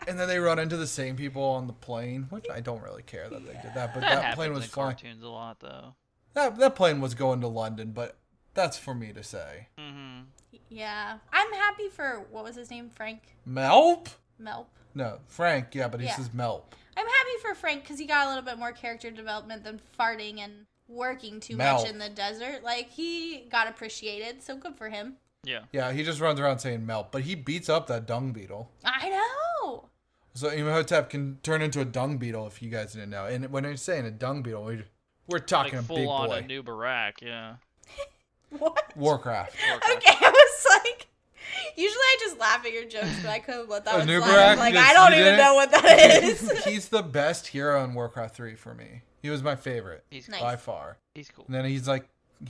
S1: And then they run into the same people on the plane, which I don't really care that they did that, but
S3: That
S1: that
S3: happens
S1: plane
S3: in
S1: was
S3: the
S1: flying.
S3: cartoons a lot, though.
S1: That plane was going to London, but That's for me to say.
S3: Mm-hmm.
S2: Yeah. I'm happy for, what was his name? Frank?
S1: Melp?
S2: Melp.
S1: No, Frank, yeah, but he
S2: Yeah.
S1: says Melp.
S2: I'm happy for Frank because he got a little bit more character development than farting and working too
S1: Melp.
S2: much in the desert. Like, he got appreciated, so good for him.
S3: Yeah.
S1: Yeah, he just runs around saying Melp, but he beats up that dung beetle.
S2: I know.
S1: So Imhotep can turn into a dung beetle if you guys didn't know. And when I'm saying a dung beetle, we're talking
S3: Like
S1: a big
S3: full on
S1: boy.
S3: a new Barack, yeah.
S2: What?
S1: Warcraft.
S2: Okay, I was like, usually I just laugh at your jokes, but I couldn't let that
S1: A
S2: one
S1: new
S2: slide.
S1: Barack?
S2: I'm like,
S1: Yes,
S2: I don't
S1: you
S2: even
S1: didn't?
S2: know what that is.
S1: He's the best hero in Warcraft 3 for me. He was my favorite
S3: He's
S2: Nice.
S1: by far.
S3: He's cool.
S1: And then he's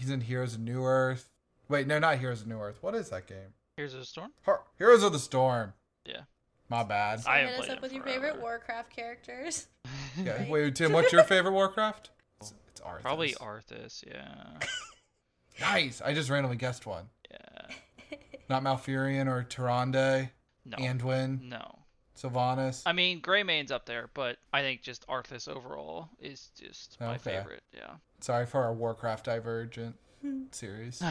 S1: in Heroes of New Earth. Wait, no, not Heroes of New Earth. What is that game?
S3: Here's a storm.
S1: Heroes of the Storm.
S3: Yeah.
S1: My bad.
S3: I
S2: Hit
S3: haven't
S2: us
S3: played
S2: up
S3: it
S2: with your
S3: forever.
S2: favorite Warcraft characters.
S1: Yeah. Wait, Tim, what's your favorite Warcraft? It's Arthas.
S3: Probably Arthas, yeah.
S1: Nice. I just randomly guessed one.
S3: Yeah.
S1: Not Malfurion or Tyrande,
S3: No.
S1: Anduin,
S3: No.
S1: Sylvanas.
S3: I mean, Greymane's up there, but I think just Arthas overall is just my
S1: Okay.
S3: favorite, yeah.
S1: Sorry for our Warcraft Divergent series.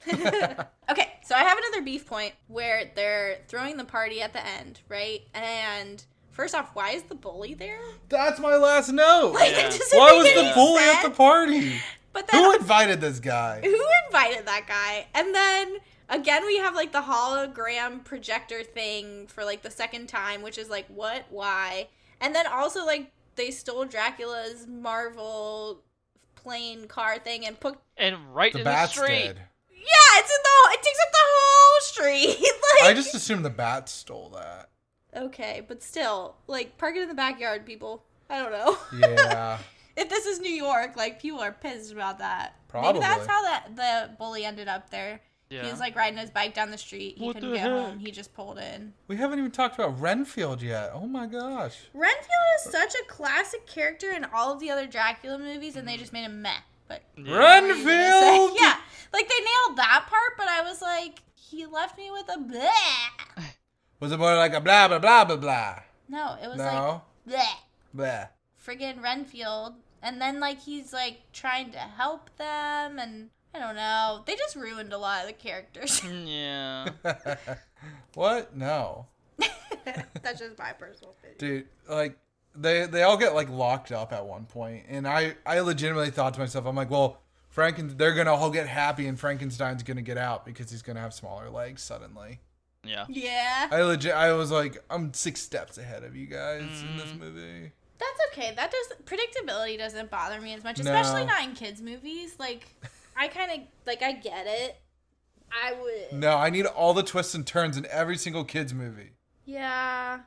S2: Okay, so I have another beef point where they're throwing the party at the end, right? And first off, why is the bully there?
S1: That's my last note.
S2: Like,
S3: Yeah.
S2: it doesn't
S1: Why
S2: make
S1: was
S2: any
S1: the bully at the
S2: sense.
S1: party?
S2: But then,
S1: Who invited this guy?
S2: who invited that guy? And then again, we have like the hologram projector thing for like the second time, which is like, what? Why? And then also like they stole Dracula's Marvel plane car thing and put.
S3: And right
S1: The
S3: in the
S1: bats
S3: street.
S1: did.
S2: Yeah, it takes up the whole street. Like,
S1: I just assumed the bats stole that.
S2: okay, but still, like, park it in the backyard, people. I don't know.
S1: Yeah.
S2: If this is New York, like, people are pissed about that.
S1: Probably.
S2: Maybe that's how the bully ended up there.
S3: Yeah.
S2: He was, like, riding his bike down the street. He
S3: What
S2: couldn't
S3: the
S2: get
S3: heck?
S2: home. He just pulled in.
S1: We haven't even talked about Renfield yet. Oh my gosh.
S2: Renfield is such a classic character in all of the other Dracula movies, and they just made him meh. But
S3: Yeah.
S1: Renfield!
S2: yeah, like, they nailed that part, but I was like, he left me with a bleh.
S1: Was it more like a blah, blah, blah, blah, blah?
S2: No, it was
S1: No?
S2: like, bleh.
S1: Blah.
S2: Friggin' Renfield, and then like he's like trying to help them, and I don't know, they just ruined a lot of the characters.
S3: Yeah.
S1: What? No.
S2: That's just my personal opinion.
S1: Dude, like, they all get, like, locked up at one point, and I legitimately thought to myself, I'm like, well, they're gonna all get happy, and Frankenstein's gonna get out because he's gonna have smaller legs suddenly.
S3: Yeah.
S2: Yeah,
S1: I was like, I'm 6 steps ahead of you guys in this movie.
S2: that's okay. Predictability doesn't bother me as much,
S1: No.
S2: especially not in kids movies. Like, I kind of like I get it. I would.
S1: No, I need all the twists and turns in every single kids movie.
S2: Yeah,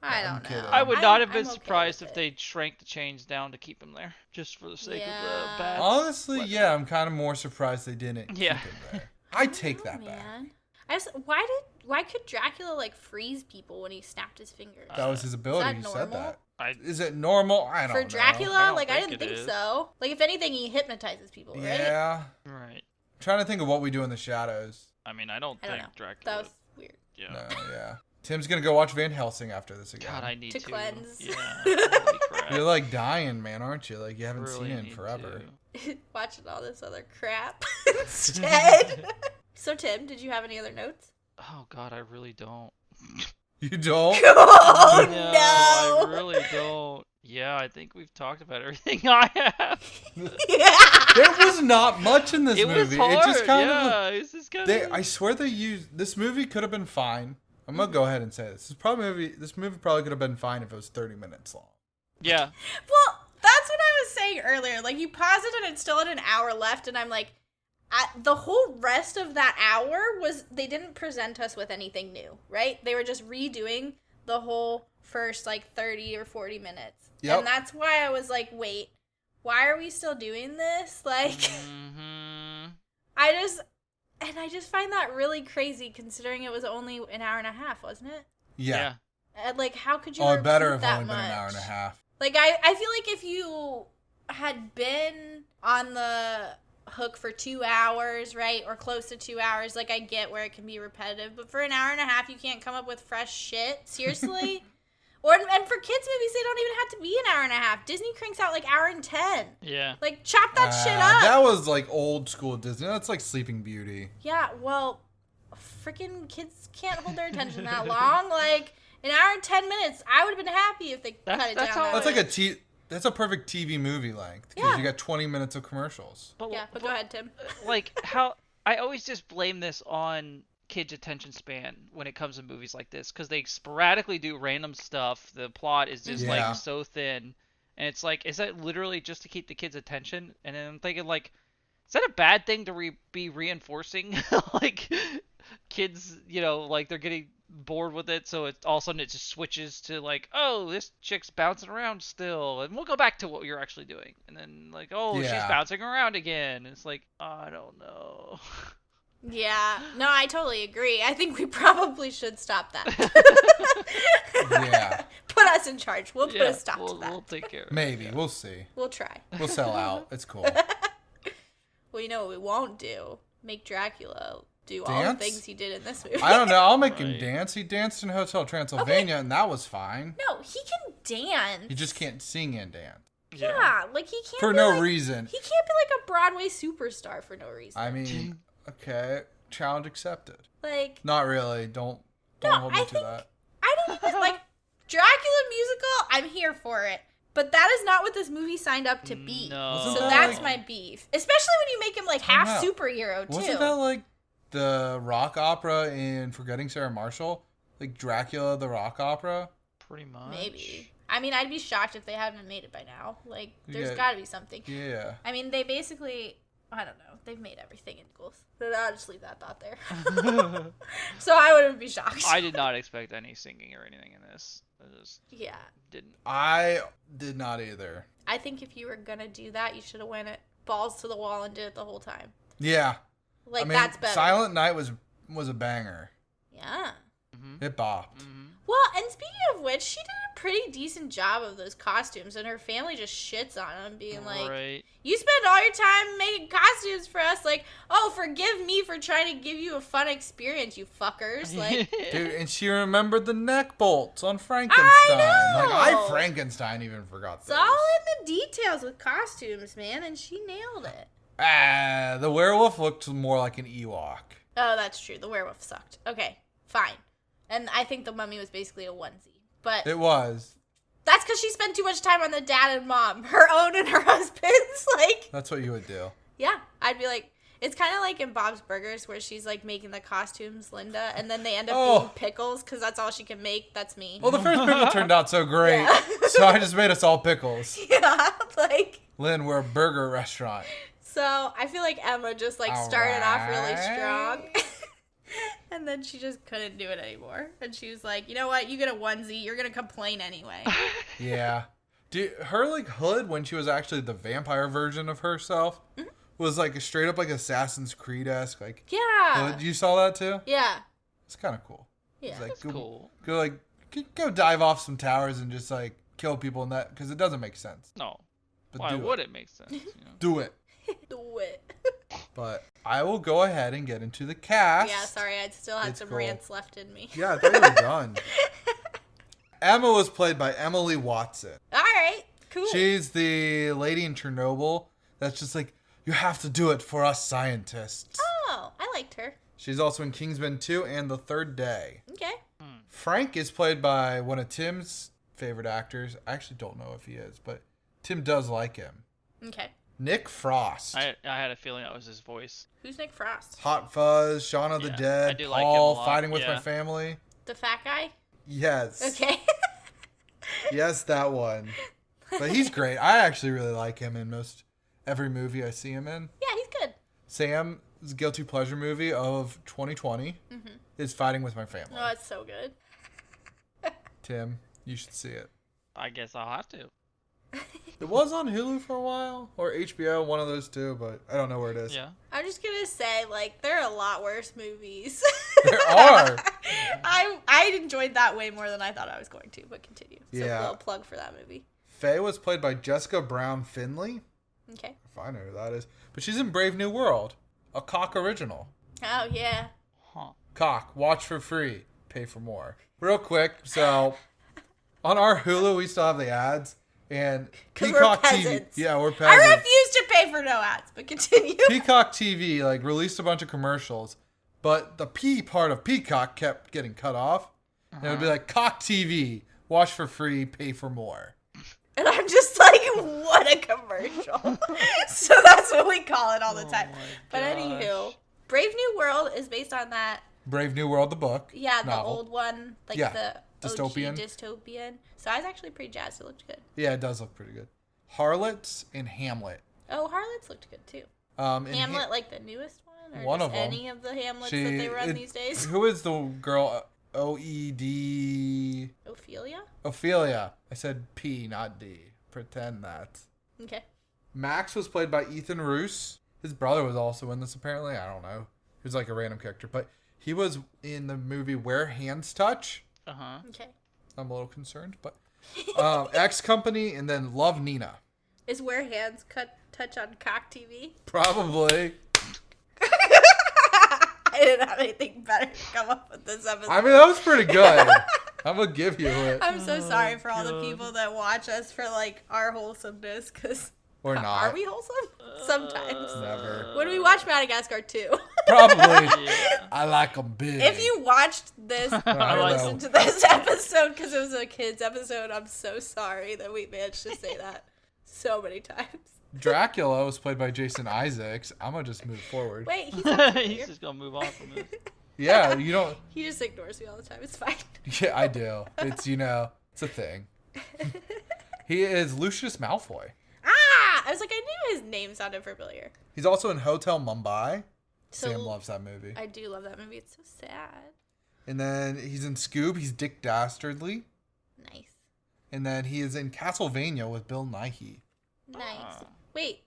S2: I
S1: I'm
S2: don't know.
S1: kidding.
S3: I would not have
S2: I'm
S3: been
S2: okay
S3: surprised
S2: with
S3: if
S2: it.
S3: they shrank the chains down to keep him there, just for the sake of
S2: Yeah.
S3: the bats.
S1: Honestly,
S3: What-
S1: yeah, I'm kind of more surprised they didn't
S3: Yeah.
S1: keep him there. I take that
S2: Oh,
S1: back.
S2: man. Why could Dracula like freeze people when he snapped his fingers?
S1: That was his ability.
S2: that
S1: You said
S2: normal?
S1: that.
S3: I
S1: Is it normal? I don't
S2: For
S1: know.
S2: Dracula,
S3: I don't
S2: like I
S3: think
S2: didn't
S3: it
S2: think
S3: is.
S2: so. Like if anything, he hypnotizes people, right?
S1: Yeah.
S3: right.
S1: I'm trying to think of what we do in the shadows.
S3: I mean, I don't
S2: I don't
S3: think
S2: know.
S3: Dracula.
S2: That was weird.
S3: Yeah.
S1: No, yeah. Tim's gonna go watch Van Helsing after this again.
S3: God, I need
S2: To
S3: to
S2: cleanse.
S3: Yeah. Holy crap.
S1: You're like dying, man, aren't you? Like you haven't
S3: Really
S1: seen it in
S3: need
S1: forever.
S3: to.
S2: Watching all this other crap instead. So Tim, did you have any other notes?
S3: Oh God, I really don't.
S1: You don't?
S2: Oh
S3: I
S2: no!
S3: really don't. Yeah, I think we've talked about everything I have.
S2: Yeah.
S1: There was not much in this
S3: It
S1: movie.
S3: was hard.
S1: It just kind
S3: yeah, it's just kind
S1: of.
S3: of.
S1: I swear they used this movie could have been fine. I'm gonna go ahead and say this. This movie probably could have been fine if it was 30 minutes long.
S3: Yeah.
S2: Well, that's what I was saying earlier. Like you pause it and it's still at an hour left, and I'm like, the whole rest of that hour was they didn't present us with anything new, right? They were just redoing the whole first like 30 or 40 minutes.
S1: Yep.
S2: And that's why I was like, wait, why are we still doing this? Like
S3: Mm-hmm.
S2: I just find that really crazy considering it was only an hour and a half, wasn't it?
S1: Yeah.
S2: Like how could you
S1: Oh, it better
S2: recoup
S1: have
S2: that
S1: only been an hour
S2: much?
S1: and a half.
S2: Like I feel like if you had been on the hook for 2 hours, right, or close to 2 hours, like I get where it can be repetitive, but for an hour and a half you can't come up with fresh shit. Seriously? And for kids movies, they don't even have to be an hour and a half. Disney cranks out like hour and 10.
S3: Yeah.
S2: Like, chop that shit up.
S1: That was like old school Disney. That's like Sleeping Beauty.
S2: Yeah, well, freaking kids can't hold their attention that long. Like, an hour and 10 minutes, I would have been happy if they cut it down.
S1: That's like that's a perfect TV movie length because you got 20 minutes of commercials.
S2: But go ahead, Tim.
S3: Like, how I always just blame this on kids' attention span when it comes to movies like this, because they sporadically do random stuff. The plot is just like so thin, and it's like, is that literally just to keep the kids' attention? And then I'm thinking, like, is that a bad thing to be reinforcing? Like, kids, you know, like, they're getting bored with it, so all of a sudden it just switches to like, oh, this chick's bouncing around still, and we'll go back to what you're actually doing, and then like, oh, she's bouncing around again. It's like, I don't know.
S2: Yeah, no, I totally agree. I think we probably should stop that.
S1: Yeah.
S2: Put us in charge. We'll put a stop to that.
S3: We'll take care of it.
S1: Maybe. We'll see.
S2: We'll try.
S1: We'll sell out. It's cool.
S2: Well, you know what we won't do? Make Dracula do all the things he did in this movie.
S1: I don't know. I'll make him dance. He danced in Hotel Transylvania, and that was fine.
S2: No, he can dance.
S1: He just can't sing and dance.
S2: Yeah, like he can't
S1: for
S2: be
S1: no reason.
S2: He can't be like a Broadway superstar for no reason.
S1: I mean, okay, challenge accepted.
S2: Like,
S1: not really. Don't hold me to that.
S2: I don't even like Dracula musical. I'm here for it, but that is not what this movie signed up to be.
S3: No.
S2: So that's my beef, especially when you make him like half superhero too.
S1: Wasn't that like the rock opera in Forgetting Sarah Marshall? Like Dracula the rock opera?
S3: Pretty much.
S2: Maybe. I mean, I'd be shocked if they hadn't made it by now. Like, there's got to be something.
S1: Yeah.
S2: I mean, they basically, I don't know, they've made everything in schools. So I'll just leave that thought there. So I wouldn't be shocked.
S3: I did not expect any singing or anything in this. I just didn't.
S1: I did not either.
S2: I think if you were going to do that, you should have went it balls to the wall and did it the whole time.
S1: Yeah.
S2: Like,
S1: I mean,
S2: that's better.
S1: Silent Night was a banger.
S2: Yeah.
S3: Mm-hmm.
S1: It bopped.
S3: Mm-hmm.
S2: Well, and speaking of which, she did a pretty decent job of those costumes, and her family just shits on them, being like, you spend all your time making costumes for us, like, oh, forgive me for trying to give you a fun experience, you fuckers. Like,
S1: dude, and she remembered the neck bolts on Frankenstein. I Frankenstein even forgot those.
S2: It's all in the details with costumes, man, and she nailed it.
S1: The werewolf looked more like an Ewok.
S2: Oh, that's true. The werewolf sucked. Okay, fine. And I think the mummy was basically a onesie. But
S1: it was.
S2: That's because she spent too much time on the dad and mom. Her own and her husband's. Like,
S1: that's what you would do.
S2: Yeah. I'd be like, it's kind of like in Bob's Burgers where she's like making the costumes, Linda, and then they end up being pickles because that's all she can make. That's me.
S1: Well, the first pickle turned out so great. So I just made us all pickles.
S2: Yeah. Like,
S1: Lynn, we're a burger restaurant.
S2: So I feel like Emma just like started off really strong. And then she just couldn't do it anymore. And she was like, you know what? You get a onesie. You're going to complain anyway.
S1: Yeah. Dude, her like hood when she was actually the vampire version of herself was like a straight up like Assassin's Creed-esque. Like,
S2: yeah.
S1: You saw that too?
S2: Yeah.
S1: It's kind of cool.
S2: Yeah.
S1: Like,
S3: that's cool.
S1: Go dive off some towers and just like kill people in that because it doesn't make sense.
S3: No.
S1: But
S3: why would it make sense? You know?
S1: Do it.
S2: Do it.
S1: But I will go ahead and get into the cast.
S2: Yeah, sorry, I still had some rants left in me.
S1: Yeah, I thought you were done. Emma was played by Emily Watson.
S2: All right, cool.
S1: She's the lady in Chernobyl that's just like, you have to do it for us scientists.
S2: Oh, I liked her.
S1: She's also in Kingsman 2 and The Third Day.
S2: Okay.
S1: Frank is played by one of Tim's favorite actors. I actually don't know if he is, but Tim does like him.
S2: Okay.
S1: Nick Frost.
S3: I had a feeling that was his voice.
S2: Who's Nick Frost?
S1: Hot Fuzz, Shaun of the Dead,
S3: I do like
S1: Paul,
S3: him a lot.
S1: Fighting with My Family.
S2: The fat guy?
S1: Yes.
S2: Okay.
S1: Yes, that one. But he's great. I actually really like him in most every movie I see him in.
S2: Yeah, he's good.
S1: Sam's guilty pleasure movie of 2020 is Fighting with My Family.
S2: Oh, it's so good.
S1: Tim, you should see it.
S3: I guess I'll have to.
S1: It was on Hulu for a while, or HBO, one of those two, but I don't know where it is.
S3: Yeah.
S2: I'm just gonna say, like, there are a lot worse movies.
S1: There are.
S2: I enjoyed that way more than I thought I was going to, but continue. So
S1: Yeah.
S2: a little plug for that movie.
S1: Faye was played by Jessica Brown Finley.
S2: Okay.
S1: If I know who that is. But she's in Brave New World, a Cock original.
S2: Oh, yeah.
S3: Huh.
S1: Cock, watch for free, pay for more. Real quick, so On our Hulu, we still have the ads. And
S2: 'Cause
S1: Peacock
S2: we're
S1: TV.
S2: peasants.
S1: Yeah, we're
S2: I
S1: peasants.
S2: refuse to pay for no ads, but continue.
S1: Peacock TV like released a bunch of commercials, but the P part of Peacock kept getting cut off. And it would be like Cock TV, watch for free, pay for more.
S2: And I'm just like, what a commercial. So that's what we call it all the time. But anywho, Brave New World is based on that.
S1: Brave New World, the book.
S2: Yeah, the
S1: novel.
S2: old one, like
S1: Yeah,
S2: the
S1: dystopian.
S2: OG dystopian. So I was actually pretty jazzed. It looked good.
S1: Yeah, it does look pretty good. Harlots and Hamlet.
S2: Oh, Harlots looked good too.
S1: And
S2: Hamlet, like the newest one, or
S1: one
S2: just
S1: of them.
S2: any of the Hamlets that they run these days.
S1: Who is the girl? OED.
S2: Ophelia.
S1: Ophelia. I said P, not D. Pretend that.
S2: Okay.
S1: Max was played by Ethan Roos. His brother was also in this, apparently. I don't know. He was like a random character, but he was in the movie Where Hands Touch.
S2: Okay.
S1: I'm a little concerned, but X Company and then Love Nina.
S2: Is Where Hands Touch on Cock TV?
S1: Probably.
S2: I didn't have anything better to come up with this episode.
S1: I mean, that was pretty good. I'm gonna give you it.
S2: I'm so sorry for all the people that watch us for like our wholesomeness, because
S1: Or not.
S2: are we wholesome? Sometimes.
S1: Never.
S2: When we watch Madagascar 2.
S1: Probably. I like them big.
S2: If you watched this or listened to this episode because it was a kid's episode, I'm so sorry that we managed to say that so many times.
S1: Dracula was played by Jason Isaacs. I'm gonna just move forward.
S2: Wait,
S3: He's just gonna move on from this.
S1: Yeah, you don't.
S2: He just ignores me all the time. It's fine.
S1: Yeah, I do. It's it's a thing. He is Lucius Malfoy.
S2: I was like, I knew his name sounded familiar.
S1: He's also in Hotel Mumbai.
S2: So,
S1: Sam loves that movie.
S2: I do love that movie. It's so sad.
S1: And then he's in Scoob. He's Dick Dastardly.
S2: Nice.
S1: And then he is in Castlevania with Bill Nighy.
S2: Nice. Wait,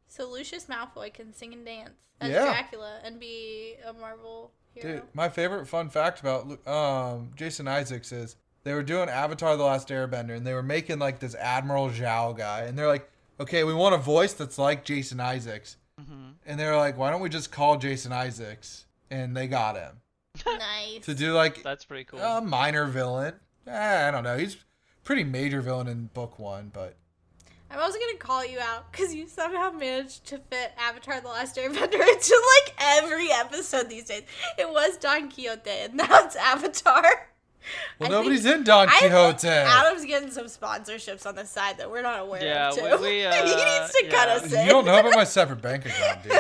S2: so Lucius Malfoy can sing and dance as
S1: Yeah.
S2: Dracula and be a Marvel hero?
S1: Dude, my favorite fun fact about Jason Isaacs is they were doing Avatar The Last Airbender and they were making like this Admiral Zhao guy. And they're like, okay, we want a voice that's like Jason Isaacs. Mm-hmm. And they're like, why don't we just call Jason Isaacs? And they got him.
S2: Nice.
S1: To do like
S3: That's pretty cool.
S1: a minor villain. I don't know. He's pretty major villain in book 1, but
S2: I'm also going to call you out because you somehow managed to fit Avatar The Last Airbender into like every episode these days. It was Don Quixote and now it's Avatar.
S1: well, nobody's in Don Quixote.
S2: Adam's getting some sponsorships on the side that we're not aware of, too.
S3: we
S2: he needs to cut us in.
S1: You don't know about my separate bank account, dude.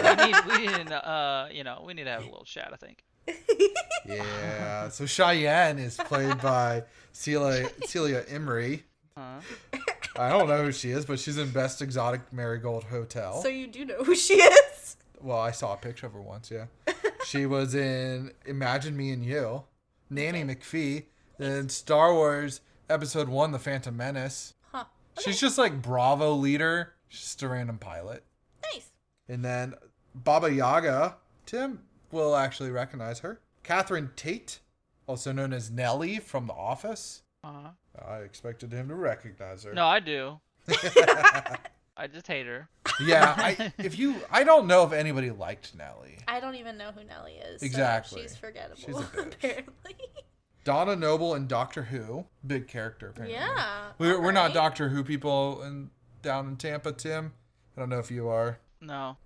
S3: we need to have a little chat, I think.
S1: Yeah. So Cheyenne is played by Celia Imrie. I don't know who she is, but she's in Best Exotic Marigold Hotel.
S2: So you do know who she is?
S1: Well, I saw a picture of her once, yeah. She was in Imagine Me and You, Nanny McPhee, then Star Wars Episode 1, The Phantom Menace.
S2: Huh. Okay.
S1: She's just like Bravo leader. She's just a random pilot.
S2: Nice.
S1: And then Baba Yaga, Tim will actually recognize her. Catherine Tate, also known as Nellie from The Office. I expected him to recognize her.
S3: No, I do. I just hate her.
S1: Yeah, I don't know if anybody liked Nellie.
S2: I don't even know who Nellie is.
S1: Exactly.
S2: So she's forgettable,
S1: She's a bitch.
S2: apparently.
S1: Donna Noble in Doctor Who. Big character, apparently.
S2: Yeah.
S1: We're not
S2: alright.
S1: Doctor Who people down in Tampa, Tim. I don't know if you are.
S3: No.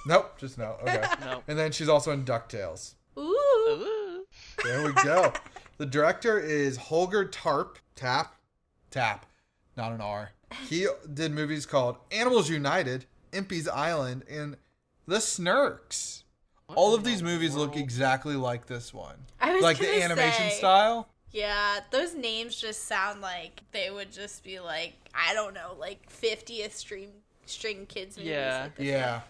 S1: Nope, just no. Okay.
S3: No.
S1: And then she's also in DuckTales.
S2: Ooh.
S3: Ooh.
S1: There we go. The director is Holger Tap, not an R. He did movies called Animals United, Impy's Island, and The Snurks. All of these movies look exactly like this one.
S2: I was
S1: like the
S2: gonna
S1: animation
S2: say,
S1: style.
S2: Yeah, those names just sound like they would just be like, I don't know, like 50th string kids movies.
S3: Yeah.
S2: Like this
S1: Yeah.
S2: one.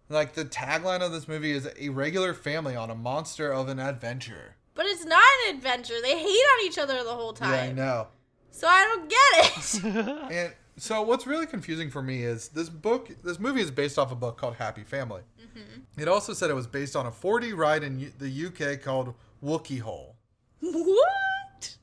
S1: Like the tagline of this movie is a regular family on a monster of an adventure.
S2: But it's not an adventure. They hate on each other the whole time.
S1: Yeah, I know.
S2: So I don't get it.
S1: And so what's really confusing for me is this movie is based off a book called Happy Family. Mm-hmm. It also said it was based on a 4D ride in the UK called Wookiee Hole.
S2: What?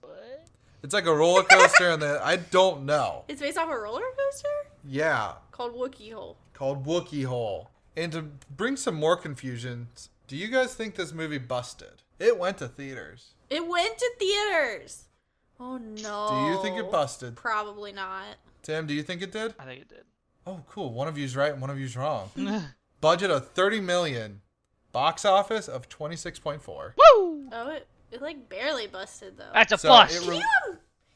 S1: It's like a roller coaster and I don't know.
S2: It's based off a roller coaster?
S1: Yeah,
S2: Called Wookiee Hole.
S1: called Wookiee Hole. And to bring some more confusion, do you guys think this movie busted? It went to theaters.
S2: It went to theaters. Oh no.
S1: Do you think it busted?
S2: Probably not.
S1: Tim, do you think it did?
S3: I think it did.
S1: Oh, cool. One of you's right and one of you's wrong. Budget of $30 million. Box office of 26.4.
S3: Woo!
S2: Oh, it like barely busted though.
S3: That's a bust.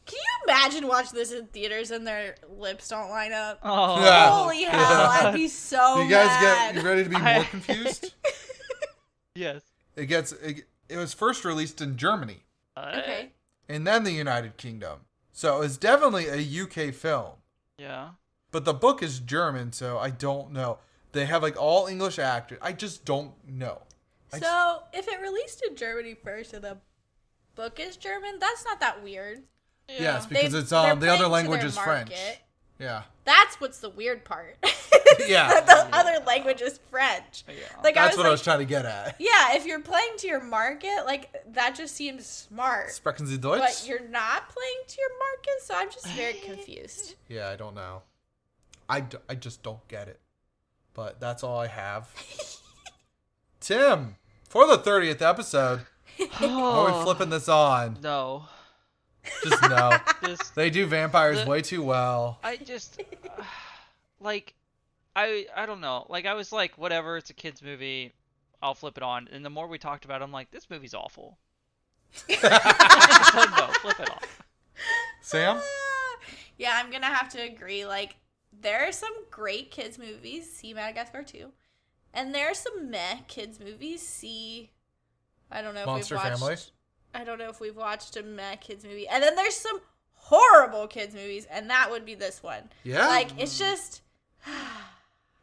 S2: Can you imagine watching this in theaters and their lips don't line up?
S3: Oh.
S1: Yeah.
S2: Holy hell, I'd be so
S1: You guys
S2: mad.
S1: you ready to be more confused?
S3: Yes.
S1: It was first released in Germany
S2: Okay.
S1: and then the United Kingdom. So it's definitely a UK film.
S3: Yeah.
S1: But the book is German, so I don't know. They have like all English actors. I just don't know.
S2: So if it released in Germany first and the book is German, that's not that weird.
S1: Yes, because
S2: They're
S1: it's the other
S2: playing to
S1: language
S2: their
S1: is French.
S2: market.
S1: Yeah.
S2: That's what's the weird part.
S1: Yeah.
S2: The other language is French.
S3: Yeah.
S2: Like
S1: That's what I
S2: like,
S1: was trying to get at.
S2: yeah, if you're playing to your market, like that just seems smart.
S1: Sprechen Sie Deutsch?
S2: But you're not playing to your market, so I'm just very confused.
S1: Yeah, I don't know. I just don't get it. But that's all I have. Tim, for the 30th episode, are we flipping this on?
S3: No.
S1: Just no.
S3: Just
S1: They do vampires way too well.
S3: I just like I don't know. Like I was like, whatever, it's a kids movie. I'll flip it on. And the more we talked about it, I'm like, this movie's awful. So no, flip it off.
S1: Sam?
S2: Yeah, I'm gonna have to agree. Like, there are some great kids movies. See Madagascar 2. And there are some meh kids movies. See, I don't know
S1: Monster
S2: if we've watched.
S1: Family?
S2: I don't know if we've watched a meh kids movie. And then there's some horrible kids movies, and that would be this one.
S1: Yeah?
S2: Like, it's just.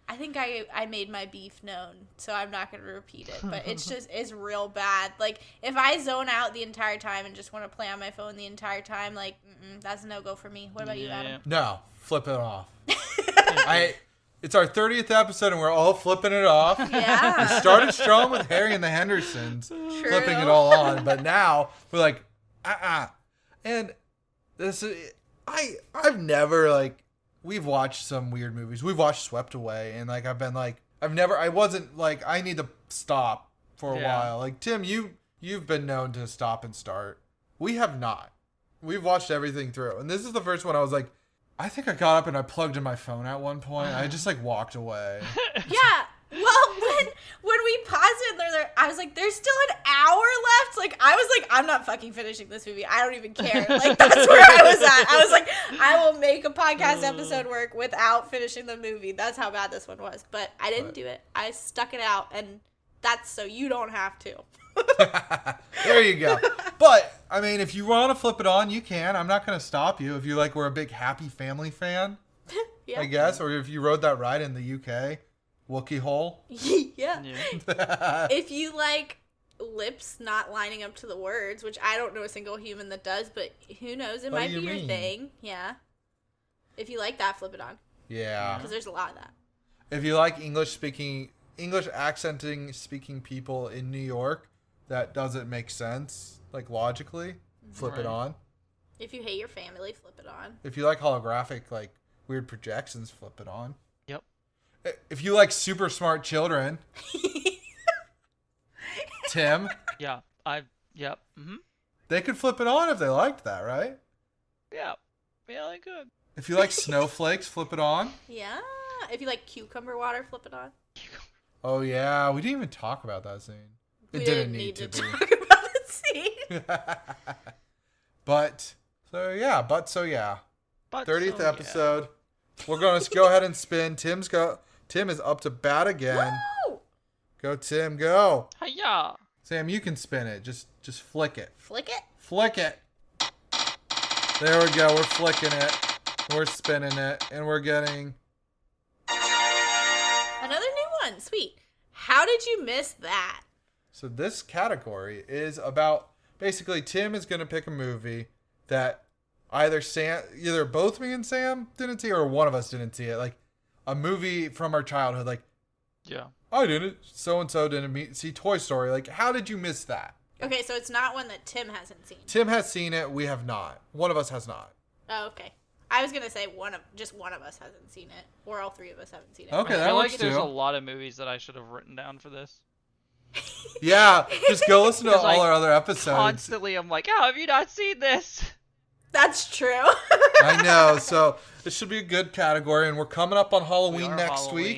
S2: I think I made my beef known, so I'm not going to repeat it. But it's real bad. Like, if I zone out the entire time and just want to play on my phone the entire time, like, that's a no-go for me. What about you, Adam?
S1: No, flip it off. It's our 30th episode, and we're all flipping it off.
S2: Yeah.
S1: We started strong with Harry and the Hendersons, flipping it all on. But now, we're like, And this is... I've never, like... We've watched some weird movies. We've watched Swept Away, and like I've been like I wasn't like I need to stop for a while. Like Tim, you've been known to stop and start. We have not. We've watched everything through, and this is the first one I was like, I think I got up and I plugged in my phone at one point. I just like walked away.
S2: Yeah. Well, when we paused it, I was like, "There's still an hour left." Like, I was like, "I'm not fucking finishing this movie. I don't even care." Like, that's where I was at. I was like, "I will make a podcast episode work without finishing the movie." That's how bad this one was. But I didn't do it. I stuck it out, and that's so you don't have to.
S1: There you go. But I mean, if you want to flip it on, you can. I'm not going to stop you. If you like, we're a big Happy Family fan,
S2: Yeah.
S1: I guess, or if you rode that ride in the UK. Wookie hole.
S2: Yeah. If you like lips not lining up to the words, which I don't know a single human that does, but who knows? It might be your thing. Yeah. If you like that, flip it on.
S1: Yeah.
S2: Because there's a lot of that.
S1: If you like English accenting speaking people in New York, that doesn't make sense, like logically, flip it on.
S2: If you hate your family, flip it on.
S1: If you like holographic, like weird projections, flip it on.
S3: Yep.
S1: If you like super smart children, Tim.
S3: Yeah. Yep. Mm-hmm.
S1: They could flip it on if they liked that, right?
S3: Yeah. Yeah, they could.
S1: If you like snowflakes, flip it on.
S2: Yeah. If you like cucumber water, flip it on.
S1: Oh yeah, we didn't even talk about that scene. It
S2: We
S1: didn't need to be.
S2: talk about the scene.
S1: But so yeah.
S3: But
S1: 30th
S3: so,
S1: episode. We're going to go ahead and spin. Tim is up to bat again.
S2: Woo!
S1: Go Tim, go.
S3: Hiya.
S1: Sam, you can spin it. Just flick it.
S2: Flick it.
S1: Flick it. There we go. We're flicking it. We're spinning it, and we're getting
S2: Another new one. Sweet. How did you miss that?
S1: So this category is about basically Tim is going to pick a movie that either both me and Sam didn't see or one of us didn't see it. Like a movie from our childhood. Like,
S3: Yeah.
S1: I didn't. So-and-so didn't see Toy Story. Like, how did you miss that?
S2: Okay, so it's not one that Tim hasn't seen.
S1: Tim has seen it. We have not. One of us has not.
S2: Oh, okay. I was going to say just one of us hasn't seen it. Or all three of us haven't seen it.
S1: Okay,
S3: I
S1: that
S3: feel
S1: works
S3: like there's
S1: too.
S3: a lot of movies that I should have written down for this.
S1: Yeah, just go listen to all
S3: Like,
S1: our other episodes.
S3: Constantly, I'm like, how have you not seen this?
S2: That's true.
S1: I know. So this should be a good category, and we're coming up on
S3: We
S1: Halloween
S3: are
S1: next week.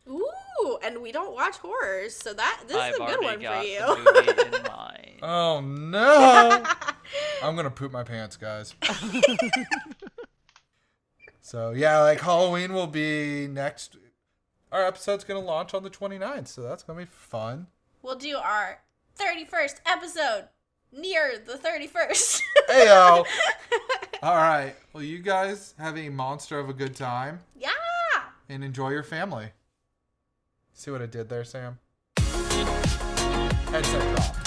S3: Halloween.
S2: Ooh, and we don't watch horrors, so this
S3: I've
S2: is a good
S3: already
S2: one
S3: got
S2: for you.
S3: the movie in mind.
S1: Oh no! I'm gonna poop my pants, guys. So yeah, like Halloween will be next. Our episode's gonna launch on the 29th, so that's gonna be fun.
S2: We'll do our 31st episode near the 31st.
S1: Heyo! All right. Well, you guys have a monster of a good time.
S2: Yeah.
S1: And enjoy your family. See what I did there, Sam? Headset drop.